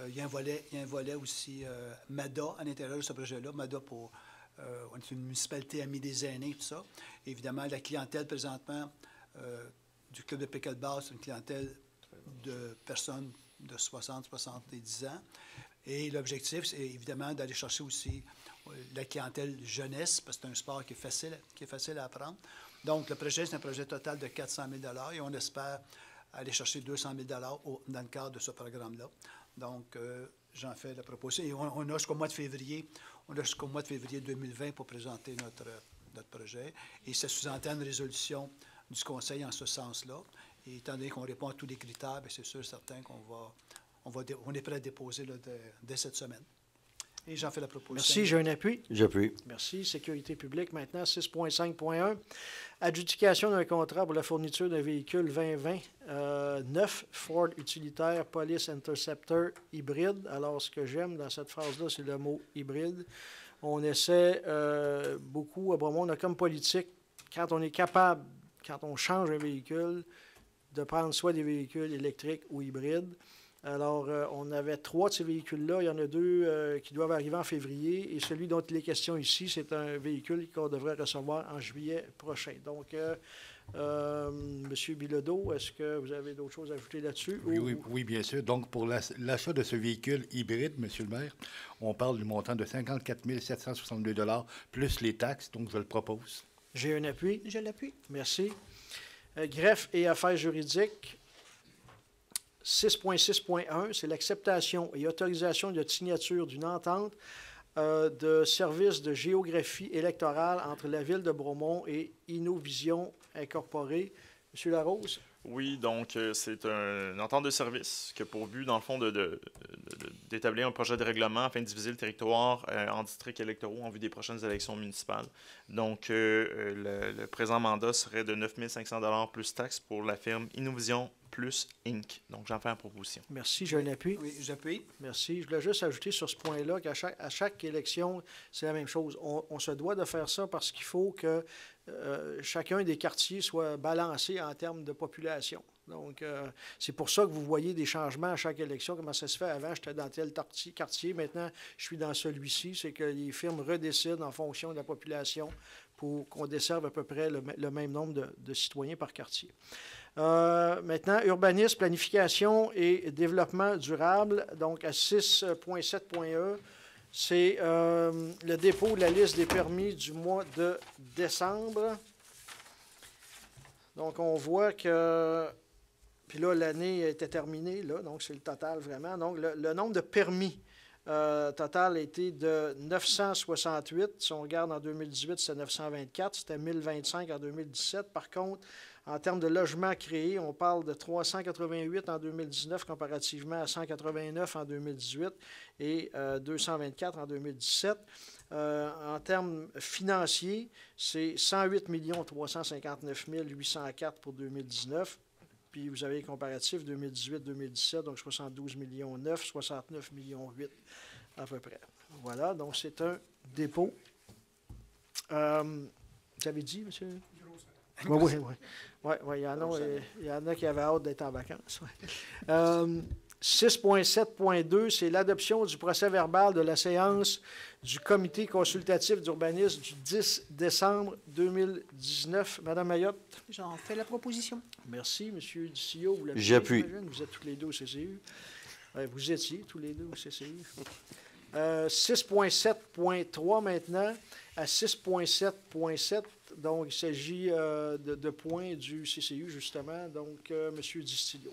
Speaker 14: Il y a un volet aussi MADA à l'intérieur de ce projet-là, MADA pour... on est une municipalité amie des aînés, tout ça. Et évidemment, la clientèle présentement du club de pickleball, c'est une clientèle de personnes de 60-70 ans. Et l'objectif, c'est évidemment d'aller chercher aussi la clientèle jeunesse, parce que c'est un sport qui est facile à apprendre. Donc, le projet, c'est un projet total de 400 000 et on espère aller chercher 200 000 dans le cadre de ce programme-là. Donc, j'en fais la proposition. Et on a jusqu'au mois de février. On a jusqu'au mois de février 2020 pour présenter notre projet. Et ça sous-entend une résolution du Conseil en ce sens-là. Et étant donné qu'on répond à tous les critères, bien, c'est sûr et certain qu'on est prêt à déposer là, dès cette semaine. Et j'en fais la proposition.
Speaker 1: Merci. J'ai un appui.
Speaker 11: J'appuie.
Speaker 1: Merci. Sécurité publique maintenant, 6.5.1. Adjudication d'un contrat pour la fourniture d'un véhicule 2020 neuf Ford utilitaire Police Interceptor hybride. Alors, ce que j'aime dans cette phrase-là, c'est le mot hybride. On essaie beaucoup, à Bromont, on a comme politique, quand on est capable, quand on change un véhicule, de prendre soit des véhicules électriques ou hybrides. Alors, on avait 3 de ces véhicules-là. Il y en a 2 qui doivent arriver en février. Et celui dont il est question ici, c'est un véhicule qu'on devrait recevoir en juillet prochain. Donc, M. Bilodeau, est-ce que vous avez d'autres choses à ajouter là-dessus?
Speaker 10: Oui, bien sûr. Donc, pour l'achat de ce véhicule hybride, M. le maire, on parle du montant de 54 762 $ plus les taxes. Donc, je le propose.
Speaker 1: J'ai un appui.
Speaker 6: Je l'appuie.
Speaker 1: Merci. Greffe et affaires juridiques. 6.6.1, c'est l'acceptation et autorisation de signature d'une entente de services de géographie électorale entre la Ville de Bromont et Innovision Incorporée. Monsieur Larose?
Speaker 12: Oui, donc c'est une entente de service qui a pour but, dans le fond, d'établir un projet de règlement afin de diviser le territoire en districts électoraux en vue des prochaines élections municipales. Donc, le présent mandat serait de 9 500 $ plus taxes pour la firme Innovision plus Inc. Donc, j'en fais la proposition.
Speaker 1: Merci. J'ai un appui.
Speaker 14: Oui, j'appuie.
Speaker 1: Merci. Je voulais juste ajouter sur ce point-là qu'à chaque élection, c'est la même chose. On se doit de faire ça parce qu'il faut que chacun des quartiers soit balancé en termes de population. Donc, c'est pour ça que vous voyez des changements à chaque élection. Comment ça se fait? Avant, j'étais dans tel quartier. Maintenant, je suis dans celui-ci. C'est que les firmes redécident en fonction de la population pour qu'on desserve à peu près le même nombre de citoyens par quartier. Maintenant, urbanisme, planification et développement durable. Donc, à 6.7.1, c'est le dépôt de la liste des permis du mois de décembre. Donc, on voit que, puis là, l'année était terminée, là, donc c'est le total vraiment. Donc, le nombre de permis total a été de 968. Si on regarde en 2018, c'était 924. C'était 1025 en 2017. Par contre, en termes de logements créés, on parle de 388 en 2019 comparativement à 189 en 2018 et 224 en 2017. En termes financiers, c'est 108 359 804 pour 2019. Puis vous avez les comparatifs 2018-2017, donc 72 millions 9, 69 millions 8 à peu près. Voilà, donc c'est un dépôt. Vous avez dit, monsieur? Oui, il y en a qui avaient hâte d'être en vacances. Ouais. 6.7.2, c'est l'adoption du procès-verbal de la séance du comité consultatif d'urbanisme du 10 décembre 2019. Madame Mayotte.
Speaker 6: J'en fais la proposition.
Speaker 1: Merci, Monsieur Dicillo.
Speaker 11: J'appuie.
Speaker 1: Vous êtes tous les deux au CCU. Vous étiez tous les deux au CCU. 6.7.3 maintenant à 6.7.7. Donc, il s'agit de points du CCU, justement. Donc, Monsieur Dicillo.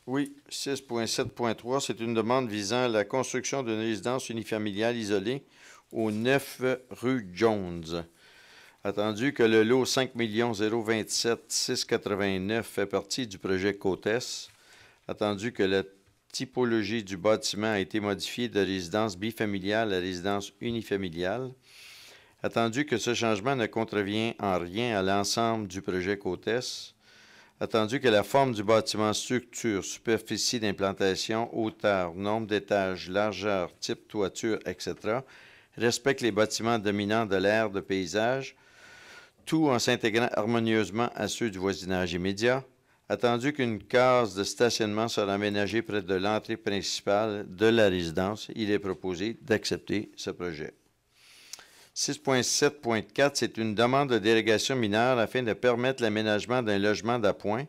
Speaker 11: Oui, 6.7.3, c'est une demande visant la construction d'une résidence unifamiliale isolée au 9 rue Jones. Attendu que le lot 5 027 689 fait partie du projet COTES, attendu que la typologie du bâtiment a été modifiée de résidence bifamiliale à résidence unifamiliale, attendu que ce changement ne contrevient en rien à l'ensemble du projet COTES, attendu que la forme du bâtiment, structure, superficie d'implantation, hauteur, nombre d'étages, largeur, type toiture, etc., respecte les bâtiments dominants de l'aire de paysage, tout en s'intégrant harmonieusement à ceux du voisinage immédiat, attendu qu'une case de stationnement sera aménagée près de l'entrée principale de la résidence, il est proposé d'accepter ce projet. 6.7.4, c'est une demande de délégation mineure afin de permettre l'aménagement d'un logement d'appoint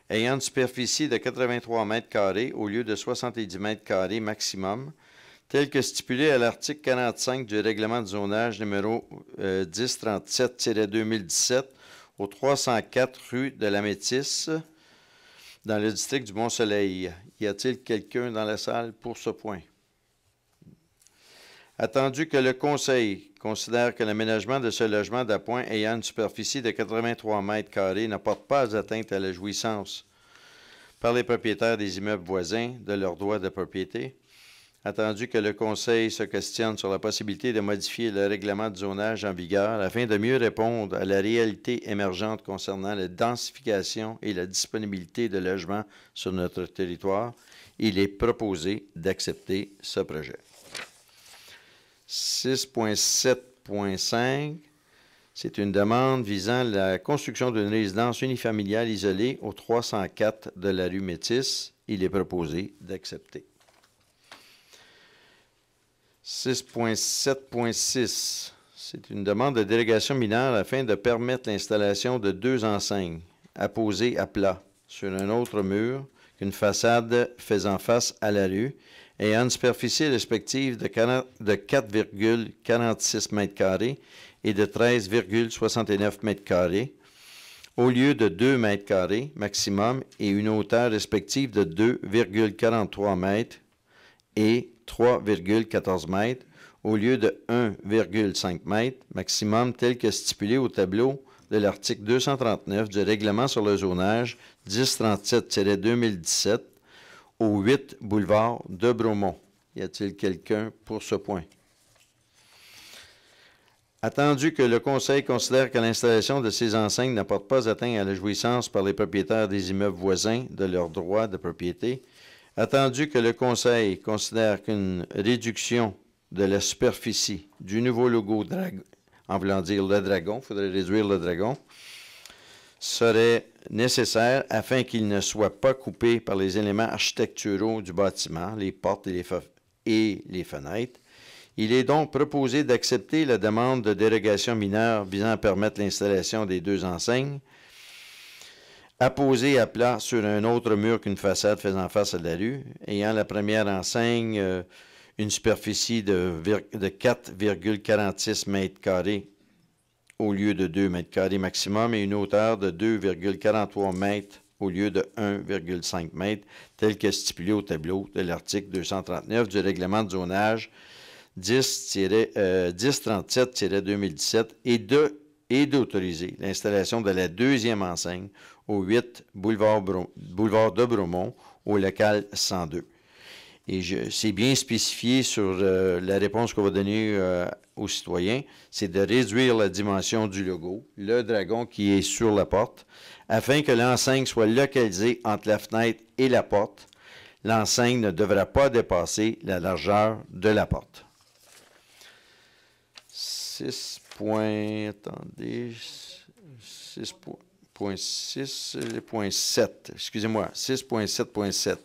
Speaker 11: ayant une superficie de 83 mètres carrés au lieu de 70 mètres carrés maximum, tel que stipulé à l'article 45 du règlement de zonage numéro 1037-2017 au 304 rue de la Métisse, dans le district du Mont-Soleil. Y a-t-il quelqu'un dans la salle pour ce point? Attendu que le Conseil considère que l'aménagement de ce logement d'appoint ayant une superficie de 83 mètres carrés ne porte pas atteinte à la jouissance par les propriétaires des immeubles voisins de leurs droits de propriété, attendu que le Conseil se questionne sur la possibilité de modifier le règlement de zonage en vigueur afin de mieux répondre à la réalité émergente concernant la densification et la disponibilité de logements sur notre territoire, il est proposé d'accepter ce projet. 6.7.5, c'est une demande visant la construction d'une résidence unifamiliale isolée au 304 de la rue Métis. Il est proposé d'accepter. 6.7.6, c'est une demande de délégation mineure afin de permettre l'installation de 2 enseignes apposées à plat sur un autre mur qu'une façade faisant face à la rue et à une superficie respective de 4,46 mètres carrés et de 13,69 mètres carrés, au lieu de 2 mètres carrés maximum et une hauteur respective de 2,43 mètres et 3,14 mètres, au lieu de 1,5 mètres maximum tel que stipulé au tableau de l'article 239 du règlement sur le zonage 1037-2017, au 8 boulevard de Bromont. Y a-t-il quelqu'un pour ce point? Attendu que le Conseil considère que l'installation de ces enseignes n'apporte pas atteinte à la jouissance par les propriétaires des immeubles voisins de leurs droits de propriété, attendu que le Conseil considère qu'une réduction de la superficie du nouveau logo Dragon, en voulant dire le dragon, il faudrait réduire le dragon, serait nécessaire afin qu'il ne soit pas coupé par les éléments architecturaux du bâtiment, les portes et les fenêtres. Il est donc proposé d'accepter la demande de dérogation mineure visant à permettre l'installation des 2 enseignes, apposées à plat sur un autre mur qu'une façade faisant face à la rue, ayant la première enseigne une superficie de 4,46 mètres carrés au lieu de 2 mètres carrés maximum et une hauteur de 2,43 mètres au lieu de 1,5 mètres, tel que stipulé au tableau de l'article 239 du règlement de zonage 1037-2017 et d'autoriser l'installation de la deuxième enseigne au 8 boulevard de Bromont, au local 102. Et c'est bien spécifié sur la réponse qu'on va donner aux citoyens, c'est de réduire la dimension du logo, le dragon qui est sur la porte, afin que l'enseigne soit localisée entre la fenêtre et la porte. L'enseigne ne devra pas dépasser la largeur de la porte. 6.6.7, excusez-moi, 6.7.7.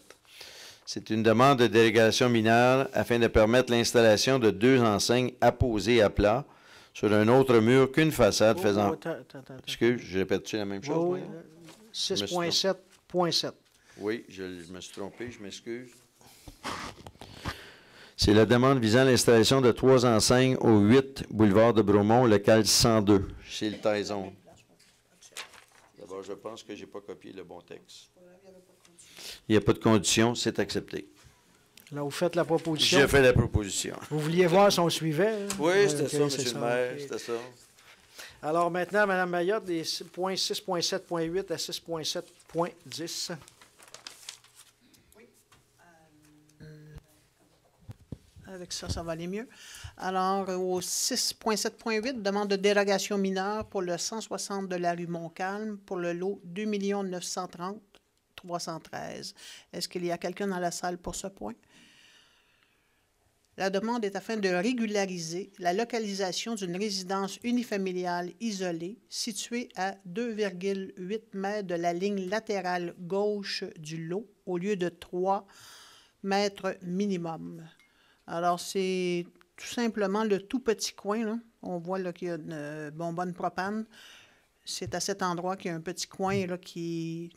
Speaker 11: C'est une demande de délégation mineure afin de permettre l'installation de 2 enseignes apposées à plat sur un autre mur qu'une façade faisant... Excuse, je répète-tu la même chose?
Speaker 1: Oui, 6.7.7.
Speaker 11: Oui, je me suis trompé, je m'excuse. C'est la demande visant l'installation de 3 enseignes au 8 boulevard de Bromont, local 102, chez le Taizon. D'abord, je pense que je n'ai pas copié le bon texte. Il n'y a pas de condition, c'est accepté.
Speaker 1: Là, vous faites la proposition.
Speaker 11: J'ai fait la proposition.
Speaker 1: Vous vouliez voir si on suivait?
Speaker 11: Oui, c'était ça, M.
Speaker 1: le
Speaker 11: maire,
Speaker 1: okay.
Speaker 11: c'était ça.
Speaker 1: Alors maintenant, Mme Mayotte, des points 6.7.8 à 6.7.10.
Speaker 6: Avec ça, ça va aller mieux. Alors, au 6.7.8, demande de dérogation mineure pour le 160 de la rue Montcalm pour le lot 2 930 313. Est-ce qu'il y a quelqu'un dans la salle pour ce point? La demande est afin de régulariser la localisation d'une résidence unifamiliale isolée située à 2,8 mètres de la ligne latérale gauche du lot au lieu de 3 mètres minimum. Alors, c'est tout simplement le tout petit coin, là. On voit là, qu'il y a une bonbonne propane. C'est à cet endroit qu'il y a un petit coin là, qui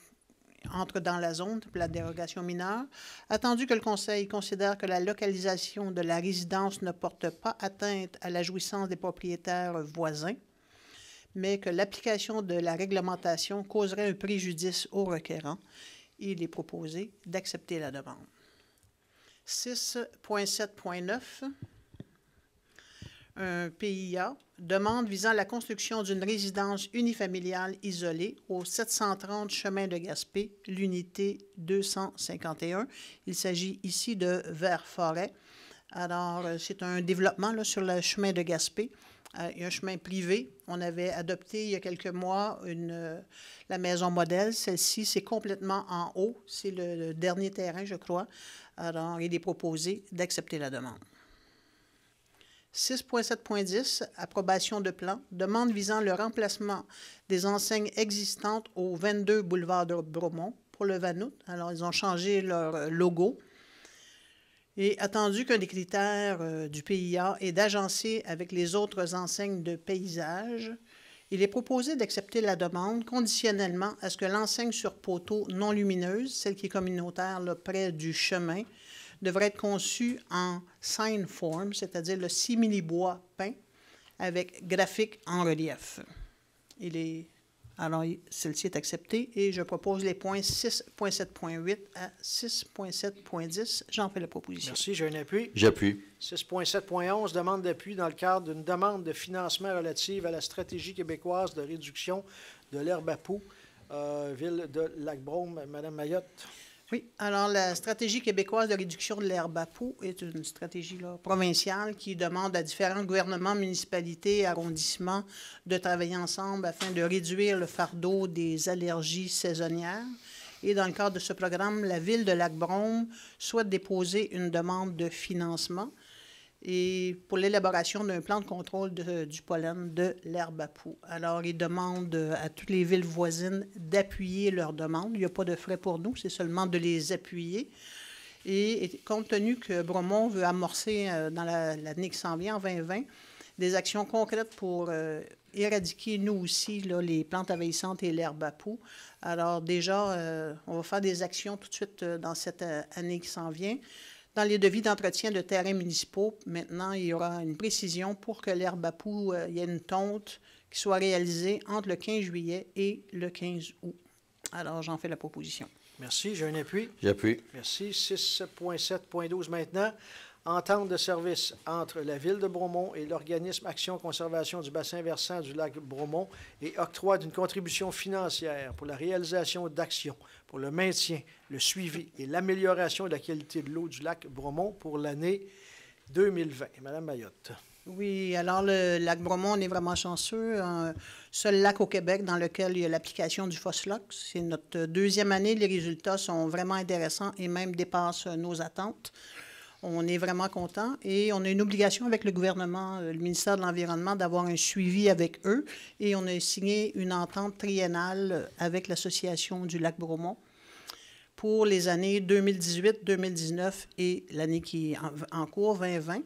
Speaker 6: entre dans la zone pour la dérogation mineure. Attendu que le Conseil considère que la localisation de la résidence ne porte pas atteinte à la jouissance des propriétaires voisins, mais que l'application de la réglementation causerait un préjudice au requérant, il est proposé d'accepter la demande. 6.7.9, un PIA, demande visant la construction d'une résidence unifamiliale isolée au 730 chemin de Gaspé, l'unité 251. Il s'agit ici de Vert-Forêt. Alors, c'est un développement là, sur le chemin de Gaspé. Il y a un chemin privé. On avait adopté il y a quelques mois la maison modèle. Celle-ci, c'est complètement en haut. C'est le dernier terrain, je crois. Alors, il est proposé d'accepter la demande. 6.7.10, approbation de plan, demande visant le remplacement des enseignes existantes au 22 boulevard de Bromont pour le Vanout. Alors, ils ont changé leur logo. Et attendu qu'un des critères du PIA est d'agencer avec les autres enseignes de paysage, il est proposé d'accepter la demande conditionnellement à ce que l'enseigne sur poteau non lumineuse, celle qui est communautaire là, près du chemin, devrait être conçue en sign form, c'est-à-dire le simili-bois peint avec graphique en relief. Alors, celle-ci est acceptée et je propose les points 6.7.8 à 6.7.10. J'en fais la proposition.
Speaker 1: Merci, j'ai un appui.
Speaker 11: J'appuie.
Speaker 1: 6.7.11, demande d'appui dans le cadre d'une demande de financement relative à la stratégie québécoise de réduction de l'herbe à poux, ville de Lac-Brome. Madame Mayotte.
Speaker 6: Oui, alors la stratégie québécoise de réduction de l'herbe à poux est une stratégie là, provinciale qui demande à différents gouvernements, municipalités, arrondissements de travailler ensemble afin de réduire le fardeau des allergies saisonnières. Et dans le cadre de ce programme, la ville de Lac-Brome souhaite déposer une demande de financement et pour l'élaboration d'un plan de contrôle du pollen de l'herbe à poux. Alors, ils demandent à toutes les villes voisines d'appuyer leur demande. Il n'y a pas de frais pour nous, c'est seulement de les appuyer. Et compte tenu que Bromont veut amorcer dans l'année qui s'en vient, en 2020, des actions concrètes pour éradiquer, nous aussi, là, les plantes envahissantes et l'herbe à poux. Alors, déjà, on va faire des actions tout de suite dans cette année qui s'en vient. Dans les devis d'entretien de terrains municipaux, maintenant, il y aura une précision pour que l'herbe à poux, il y ait une tonte qui soit réalisée entre le 15 juillet et le 15 août. Alors, j'en fais la proposition.
Speaker 1: Merci. J'ai un appui.
Speaker 11: J'appuie.
Speaker 1: Merci. 6.7.12 maintenant. Entente de service entre la Ville de Bromont et l'organisme Action Conservation du bassin versant du lac Bromont et octroi d'une contribution financière pour la réalisation d'actions pour le maintien, le suivi et l'amélioration de la qualité de l'eau du lac Bromont pour l'année 2020. Madame Mayotte.
Speaker 6: Oui, alors le lac Bromont, on est vraiment chanceux. Un seul lac au Québec dans lequel il y a l'application du Phoslox. C'est notre deuxième année. Les résultats sont vraiment intéressants et même dépassent nos attentes. On est vraiment content et on a une obligation avec le gouvernement, le ministère de l'Environnement, d'avoir un suivi avec eux. Et on a signé une entente triennale avec l'Association du lac Bromont pour les années 2018, 2019 et l'année qui est en cours, 2020.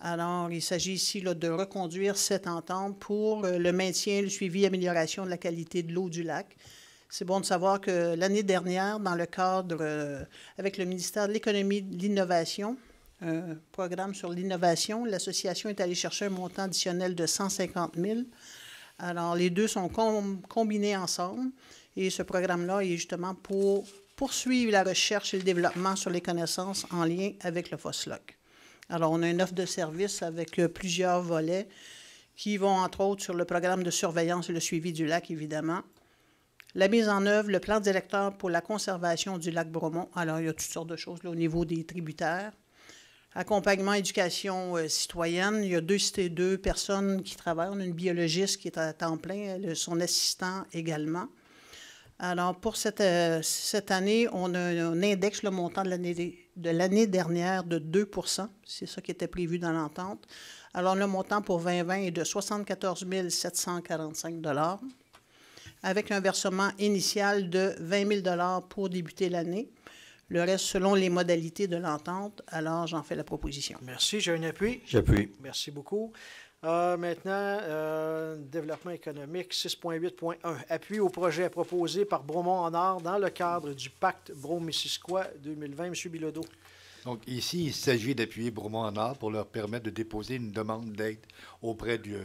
Speaker 6: Alors, il s'agit ici là, de reconduire cette entente pour le maintien, le suivi et l'amélioration de la qualité de l'eau du lac. C'est bon de savoir que l'année dernière, dans le cadre, avec le ministère de l'Économie et de l'Innovation, un programme sur l'innovation, l'association est allée chercher un montant additionnel de 150 000. Alors, les deux sont combinés ensemble et ce programme-là est justement pour poursuivre la recherche et le développement sur les connaissances en lien avec le Phoslox. Alors, on a une offre de service avec plusieurs volets qui vont, entre autres, sur le programme de surveillance et le suivi du lac, évidemment. La mise en œuvre, le plan directeur pour la conservation du lac Bromont. Alors, il y a toutes sortes de choses là, au niveau des tributaires. Accompagnement, éducation citoyenne. Il y a deux personnes qui travaillent. On a une biologiste qui est à temps plein, son assistant également. Alors, pour cette année, on indexe le montant de l'année dernière de 2 %. C'est ça qui était prévu dans l'entente. Alors, le montant pour 2020 est de 74 745 $, avec un versement initial de 20 000 $ pour débuter l'année. Le reste, selon les modalités de l'entente. Alors, j'en fais la proposition.
Speaker 1: Merci. J'ai un appui.
Speaker 11: J'appuie.
Speaker 1: Merci beaucoup. Maintenant, développement économique, 6.8.1. Appui au projet proposé par Bromont en Or dans le cadre du pacte Brome-Missisquoi 2020. M. Bilodeau.
Speaker 10: Donc, ici, il s'agit d'appuyer Bromont en Or pour leur permettre de déposer une demande d'aide auprès du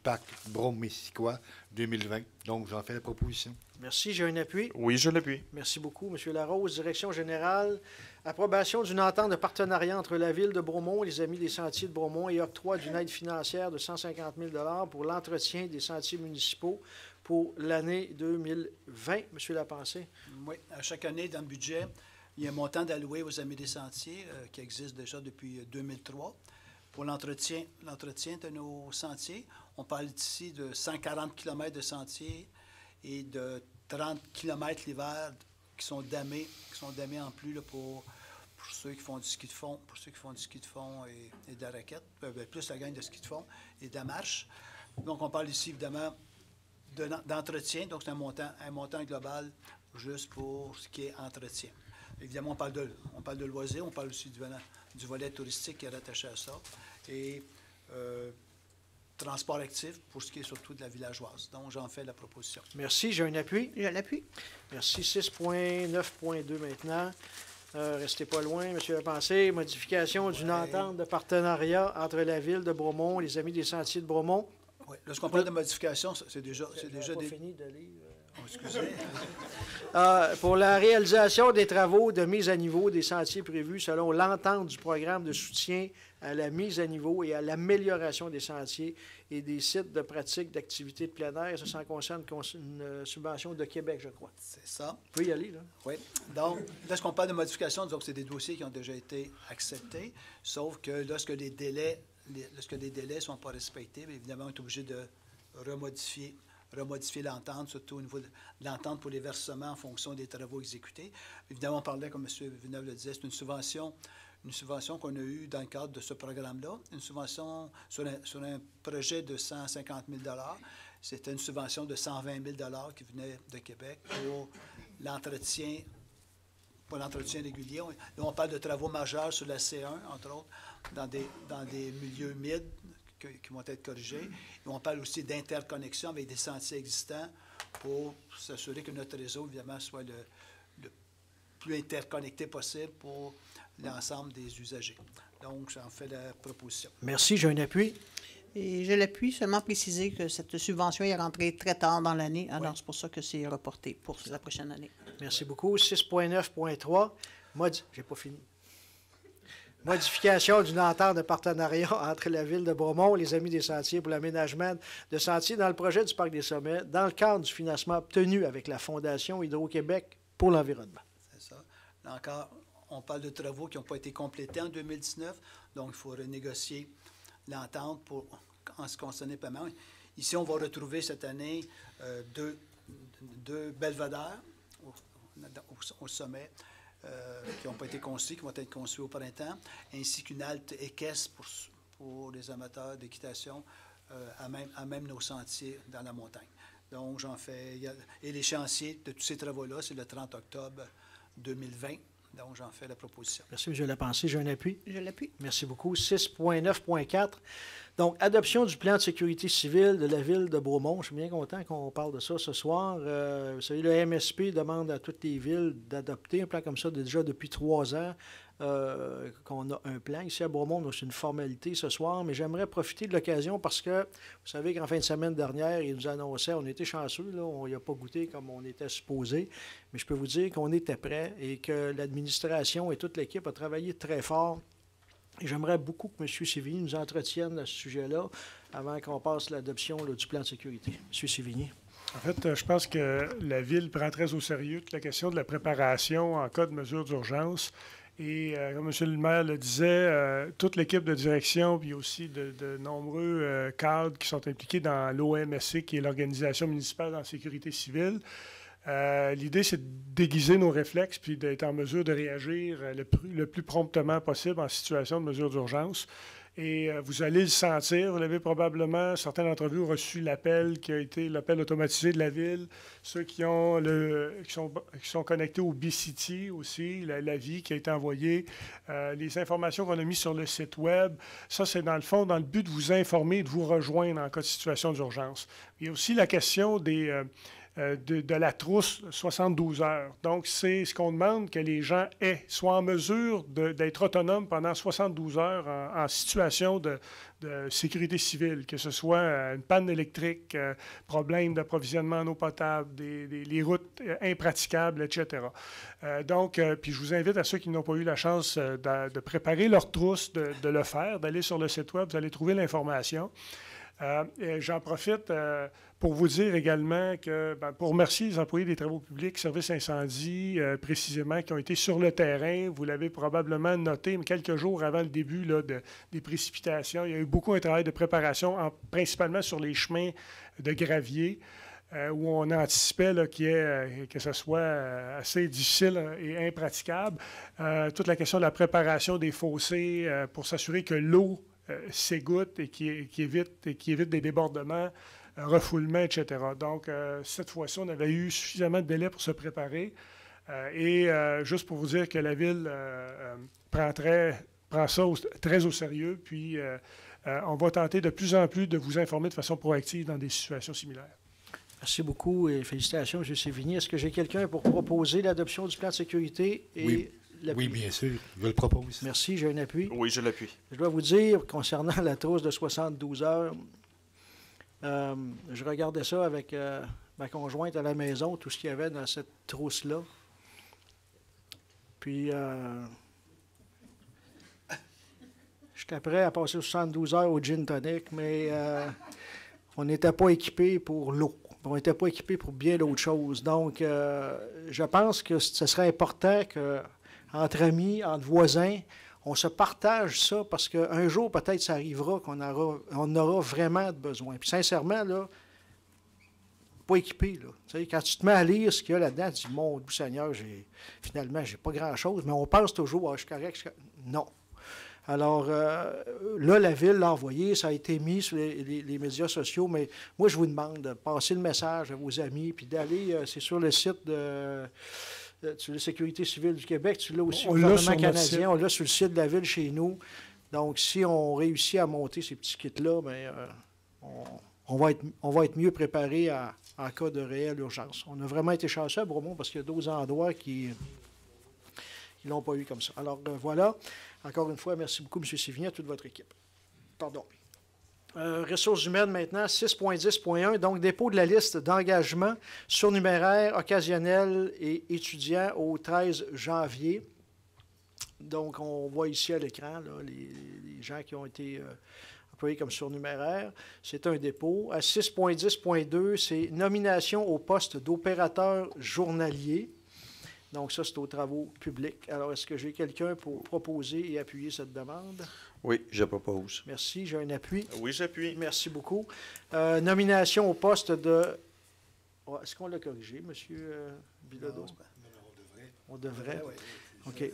Speaker 10: pacte Brome-Missisquoi 2020. Donc, j'en fais la proposition.
Speaker 1: Merci. J'ai un appui.
Speaker 12: Oui, je l'appuie.
Speaker 1: Merci beaucoup, M. Larose. Direction générale, approbation d'une entente de partenariat entre la Ville de Bromont et les Amis des Sentiers de Bromont et octroi d'une aide financière de 150 000 $ pour l'entretien des sentiers municipaux pour l'année 2020. M. Lapensée.
Speaker 14: Oui, à chaque année, dans le budget, il y a un montant d'alloué aux Amis des Sentiers qui existe déjà depuis 2003 pour l'entretien de nos sentiers. On parle ici de 140 km de sentiers et de 30 km l'hiver qui sont damés en plus là, pour ceux qui font du ski de fond, et de la raquette, plus la gang de ski de fond et de la marche. Donc, on parle ici, évidemment, d'entretien. Donc, c'est un montant global juste pour ce qui est entretien. Évidemment, on parle de loisirs, on parle aussi du volet touristique qui est rattaché à ça. Et transport actif pour ce qui est surtout de la villageoise. Donc, j'en fais la proposition.
Speaker 1: Merci. J'ai un appui.
Speaker 6: Je l'appuie.
Speaker 1: Merci. 6.9.2 maintenant. Restez pas loin, M. Lapensée. Modification d'une entente de partenariat entre la Ville de Bromont et les Amis des Sentiers de Bromont.
Speaker 14: Oui. Lorsqu'on parle de modification, c'est déjà des...
Speaker 1: fini de lire.
Speaker 14: Oh, excusez.
Speaker 1: Pour la réalisation des travaux de mise à niveau des sentiers prévus selon l'entente du programme de soutien à la mise à niveau et à l'amélioration des sentiers et des sites de pratique d'activités de plein air. Ça concerne une subvention de Québec, je crois.
Speaker 14: C'est ça.
Speaker 1: Vous pouvez y aller, là.
Speaker 14: Oui. Donc, lorsqu'on parle de modification, disons que c'est des dossiers qui ont déjà été acceptés, sauf que lorsque les délais ne sont pas respectés, bien évidemment, on est obligé de remodifier l'entente, surtout au niveau de l'entente pour les versements en fonction des travaux exécutés. Évidemment, on parlait, comme M. Villeneuve le disait, c'est une subvention qu'on a eue dans le cadre de ce programme-là, une subvention sur un projet de 150 000 $. C'était une subvention de 120 000 $ qui venait de Québec pour l'entretien régulier. Là, on parle de travaux majeurs sur la C1, entre autres, dans des milieux humides qui vont être corrigés. Et on parle aussi d'interconnexion avec des sentiers existants pour s'assurer que notre réseau, évidemment, soit plus interconnecté possible pour l'ensemble des usagers. Donc, j'en fais la proposition.
Speaker 1: Merci. J'ai un appui.
Speaker 6: Et je l'appuie, seulement préciser que cette subvention est rentrée très tard dans l'année, alors c'est pour ça que c'est reporté pour la prochaine année.
Speaker 1: Merci beaucoup. 6.9.3. J'ai pas fini. Modification d'une entente de partenariat entre la Ville de Bromont et les Amis des Sentiers pour l'aménagement de sentiers dans le projet du Parc des Sommets, dans le cadre du financement obtenu avec la Fondation Hydro-Québec pour l'environnement.
Speaker 14: C'est ça. Là encore, on parle de travaux qui n'ont pas été complétés en 2019, donc il faut renégocier l'entente en ce qui concerne les paiements. Ici, on va retrouver cette année deux belvédères au sommet qui n'ont pas été construits, qui vont être construits au printemps, ainsi qu'une halte équestre pour les amateurs d'équitation à même nos sentiers dans la montagne. Donc, j'en fais... Et l'échéancier de tous ces travaux-là, c'est le 30 octobre 2020. Donc, j'en fais la proposition.
Speaker 1: Merci, M. Lapensée. J'ai un appui.
Speaker 6: Je l'appuie.
Speaker 1: Merci beaucoup. 6.9.4. Donc, adoption du plan de sécurité civile de la Ville de Bromont. Je suis bien content qu'on parle de ça ce soir. Vous savez, le MSP demande à toutes les villes d'adopter un plan comme ça déjà depuis 3 ans. Qu'on a un plan ici à Bromont, donc c'est une formalité ce soir, mais j'aimerais profiter de l'occasion parce que vous savez qu'en fin de semaine dernière, il nous annonçait, on était chanceux, là, on n'y a pas goûté comme on était supposé, mais je peux vous dire qu'on était prêt et que l'administration et toute l'équipe a travaillé très fort. Et j'aimerais beaucoup que M. Sévigny nous entretienne à ce sujet-là avant qu'on passe l'adoption du plan de sécurité. M. Sévigny.
Speaker 7: En fait, je pense que la Ville prend très au sérieux toute la question de la préparation en cas de mesure d'urgence. Et comme M. le maire le disait, toute l'équipe de direction, puis aussi de nombreux cadres qui sont impliqués dans l'OMSC, qui est l'Organisation municipale en sécurité civile. L'idée, c'est de déguiser nos réflexes puis d'être en mesure de réagir le plus promptement possible en situation de mesure d'urgence. Et vous allez le sentir, vous l'avez probablement, certains d'entre vous ont reçu l'appel qui a été l'appel automatisé de la Ville, ceux qui sont connectés au B-City aussi, l'avis qui a été envoyé, les informations qu'on a mises sur le site Web. Ça, c'est dans le fond, dans le but de vous informer et de vous rejoindre en cas de situation d'urgence. Il y a aussi la question de la trousse 72 heures. Donc, c'est ce qu'on demande que les gens soient en mesure d'être autonomes pendant 72 heures en situation de sécurité civile, que ce soit une panne électrique, problème d'approvisionnement en eau potable, les routes impraticables, etc. Donc, puis je vous invite à ceux qui n'ont pas eu la chance de préparer leur trousse, de le faire, d'aller sur le site Web, vous allez trouver l'information. J'en profite pour vous dire également que, pour remercier les employés des travaux publics, services incendie, précisément, qui ont été sur le terrain. Vous l'avez probablement noté, mais quelques jours avant le début des précipitations, il y a eu beaucoup de travail de préparation, principalement sur les chemins de gravier, où on anticipait que ce soit assez difficile et impraticable. Toute la question de la préparation des fossés pour s'assurer que l'eau s'égoutte et qui évite des débordements, refoulements, etc. Donc, cette fois-ci, on avait eu suffisamment de délai pour se préparer. Et juste pour vous dire que la Ville prend ça très au sérieux, puis on va tenter de plus en plus de vous informer de façon proactive dans des situations similaires.
Speaker 1: Merci beaucoup et félicitations, M. Sévigny. Est-ce que j'ai quelqu'un pour proposer l'adoption du plan de sécurité et
Speaker 10: oui. Oui, bien sûr. Je le propose.
Speaker 1: Merci, j'ai un appui.
Speaker 12: Oui, je l'appuie.
Speaker 1: Je dois vous dire, concernant la trousse de 72 heures, je regardais ça avec ma conjointe à la maison, tout ce qu'il y avait dans cette trousse-là. Puis, j'étais prêt à passer 72 heures au gin tonic, mais on n'était pas équipé pour l'eau. On n'était pas équipé pour bien d'autres choses. Donc, je pense que ce serait important que entre amis, entre voisins, on se partage ça parce qu'un jour, peut-être, ça arrivera qu'on aura vraiment besoin. Puis sincèrement, là, pas équipé. Là. Tu sais, quand tu te mets à lire ce qu'il y a là-dedans, tu dis, mon Dieu Seigneur, finalement, j'ai pas grand-chose, mais on pense toujours, je suis correct, non. Alors, là, la Ville l'a envoyé, ça a été mis sur les médias sociaux, mais moi, je vous demande de passer le message à vos amis, puis d'aller, c'est sur le site de la Sécurité civile du Québec, tu l'as aussi au gouvernement canadien, on l'a sur le site de la Ville chez nous. Donc, si on réussit à monter ces petits kits-là, bien, on va être mieux préparé en cas de réelle urgence. On a vraiment été chanceux à Bromont parce qu'il y a d'autres endroits qui Ils ne l'ont pas eu comme ça. Alors, voilà. Encore une fois, merci beaucoup, M. Sévigny, à toute votre équipe. Pardon. Ressources humaines maintenant, 6.10.1. Donc, dépôt de la liste d'engagements surnuméraires, occasionnels et étudiants au 13 janvier. Donc, on voit ici à l'écran les gens qui ont été employés comme surnuméraires. C'est un dépôt. À 6.10.2, c'est nomination au poste d'opérateur journalier. Donc, ça, c'est aux travaux publics. Alors, est-ce que j'ai quelqu'un pour proposer et appuyer cette demande?
Speaker 11: Oui, je propose.
Speaker 1: Merci. J'ai un appui.
Speaker 12: Oui, j'appuie.
Speaker 1: Merci beaucoup. Nomination au poste de... Oh, est-ce qu'on l'a corrigé, M. Bilodeau? On devrait.
Speaker 14: Oui.
Speaker 1: OK.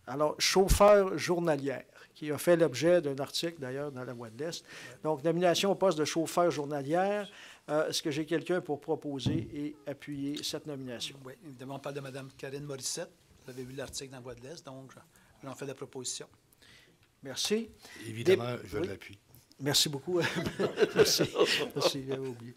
Speaker 1: Alors, chauffeur journalière, qui a fait l'objet d'un article, d'ailleurs, dans la Voix de l'Est. Donc, nomination au poste de chauffeur journalière. Est-ce que j'ai quelqu'un pour proposer et appuyer cette nomination?
Speaker 14: Oui, évidemment, on parle de Mme Karine Morissette. Vous avez vu l'article dans la Voix de l'Est, donc j'en fais la proposition.
Speaker 1: Merci.
Speaker 10: Évidemment, je l'appuie.
Speaker 1: Merci beaucoup. Merci, j'avais oublié.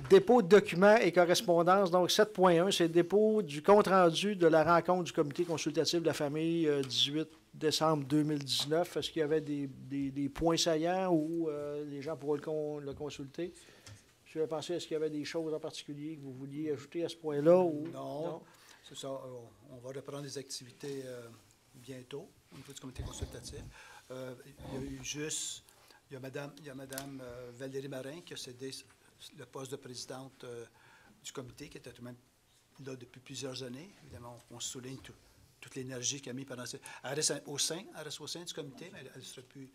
Speaker 1: Dépôt de documents et correspondances. Donc, 7.1, c'est le dépôt du compte-rendu de la rencontre du comité consultatif de la famille 18 décembre 2019. Est-ce qu'il y avait des points saillants où les gens pourront le consulter? Je vais penser, est-ce qu'il y avait des choses en particulier que vous vouliez ajouter à ce point-là? Ou...
Speaker 14: Non. C'est ça. On va reprendre les activités bientôt au niveau du comité consultatif. Il y a eu juste... Il y a Mme Valérie Marin qui a cédé le poste de présidente du comité, qui était tout de même là depuis plusieurs années. Évidemment, on souligne toute l'énergie qu'elle a mis pendant... Elle reste au sein du comité, mais elle ne sera plus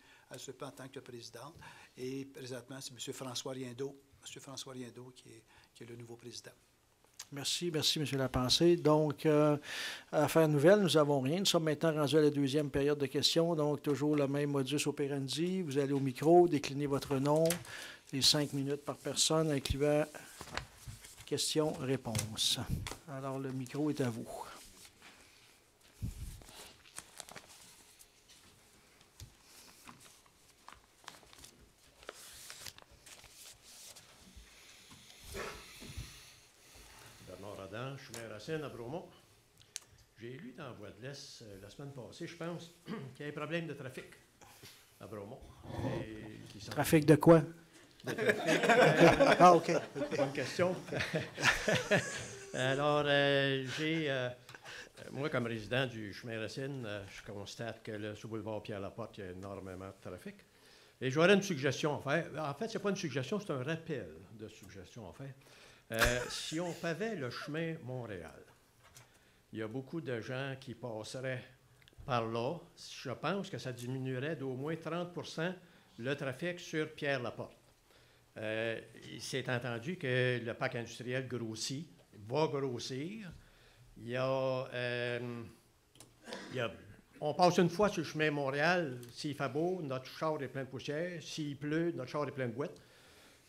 Speaker 14: en tant que présidente. Et présentement, c'est M. François Riendeau, qui est le nouveau président.
Speaker 1: Merci, M. Lapensée. Donc, affaires nouvelles, nous n'avons rien. Nous sommes maintenant rendus à la deuxième période de questions. Donc, toujours le même modus operandi. Vous allez au micro, déclinez votre nom, les 5 minutes par personne, incluant questions-réponses. Alors, le micro est à vous.
Speaker 15: Je suis maire Racine à Bromont. J'ai lu dans la Voix de l'Est la semaine passée, je pense, qu'il y a un problème de trafic à Bromont.
Speaker 1: Trafic de quoi?
Speaker 15: De trafic.
Speaker 1: Ah, OK.
Speaker 15: Bonne question. Alors, moi, comme résident du chemin Racine, je constate que sur le boulevard Pierre-Laporte, il y a énormément de trafic. Et j'aurais une suggestion à faire. En fait, ce n'est pas une suggestion, c'est un rappel de suggestion à faire. Si on pavait le chemin Montréal, il y a beaucoup de gens qui passeraient par là. Je pense que ça diminuerait d'au moins 30 le trafic sur Pierre-Laporte. Il s'est entendu que le parc industriel grossit, va grossir. On passe une fois sur le chemin Montréal, s'il fait beau, notre char est plein de poussière. S'il pleut, notre char est plein de boîtes.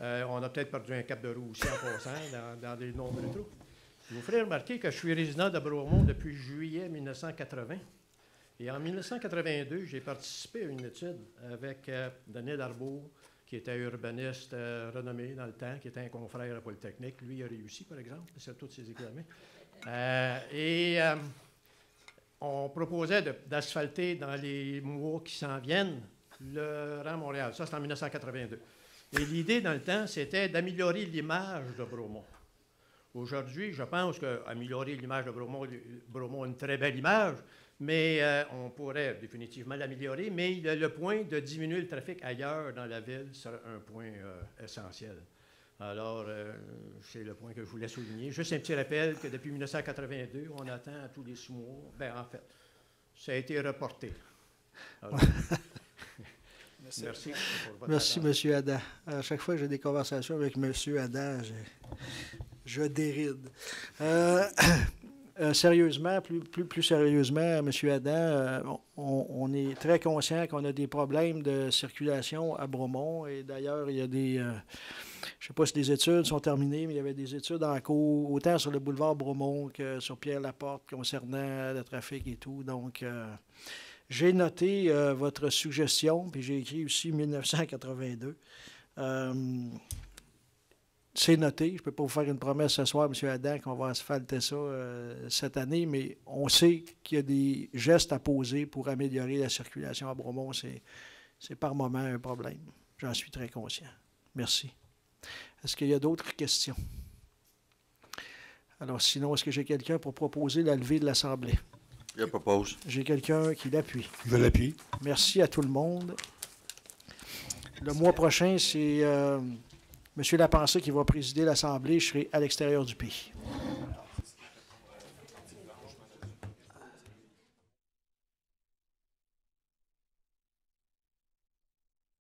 Speaker 15: On a peut-être perdu un cap de roue aussi en passant dans des nombreux trous. Je vous ferai remarquer que je suis résident de Bromont depuis juillet 1980. Et en 1982, j'ai participé à une étude avec Denis Darboux, qui était urbaniste renommé dans le temps, qui était un confrère à Polytechnique. Lui, il a réussi, par exemple, sur tous ses examens. On proposait d'asphalter dans les mois qui s'en viennent le rang Montréal. Ça, c'est en 1982. Et l'idée, dans le temps, c'était d'améliorer l'image de Bromont. Aujourd'hui, je pense qu'améliorer l'image de Bromont a une très belle image, mais on pourrait définitivement l'améliorer, mais le point de diminuer le trafic ailleurs dans la ville serait un point essentiel. Alors, c'est le point que je voulais souligner. Juste un petit rappel que depuis 1982, on attend à tous les 6 mois. Bien, en fait, ça a été reporté. Alors, merci.
Speaker 1: Merci, M. Adam. À chaque fois que j'ai des conversations avec M. Adam, je déride. Sérieusement, plus sérieusement, M. Adam, on est très conscient qu'on a des problèmes de circulation à Bromont. Et d'ailleurs, il y a des... je ne sais pas si les études sont terminées, mais il y avait des études en cours, autant sur le boulevard Bromont que sur Pierre-Laporte, concernant le trafic et tout. Donc... j'ai noté votre suggestion, puis j'ai écrit aussi 1982. c'est noté. Je ne peux pas vous faire une promesse ce soir, M. Adam, qu'on va asphalter ça cette année, mais on sait qu'il y a des gestes à poser pour améliorer la circulation à Bromont. C'est par moment un problème. J'en suis très conscient. Merci. Est-ce qu'il y a d'autres questions? Alors, sinon, est-ce que j'ai quelqu'un pour proposer la levée de l'Assemblée?
Speaker 11: Je propose.
Speaker 1: J'ai quelqu'un qui l'appuie.
Speaker 10: Je l'appuie.
Speaker 1: Merci à tout le monde. Le mois prochain, c'est M. Lapensée qui va présider l'Assemblée. Je serai à l'extérieur du pays.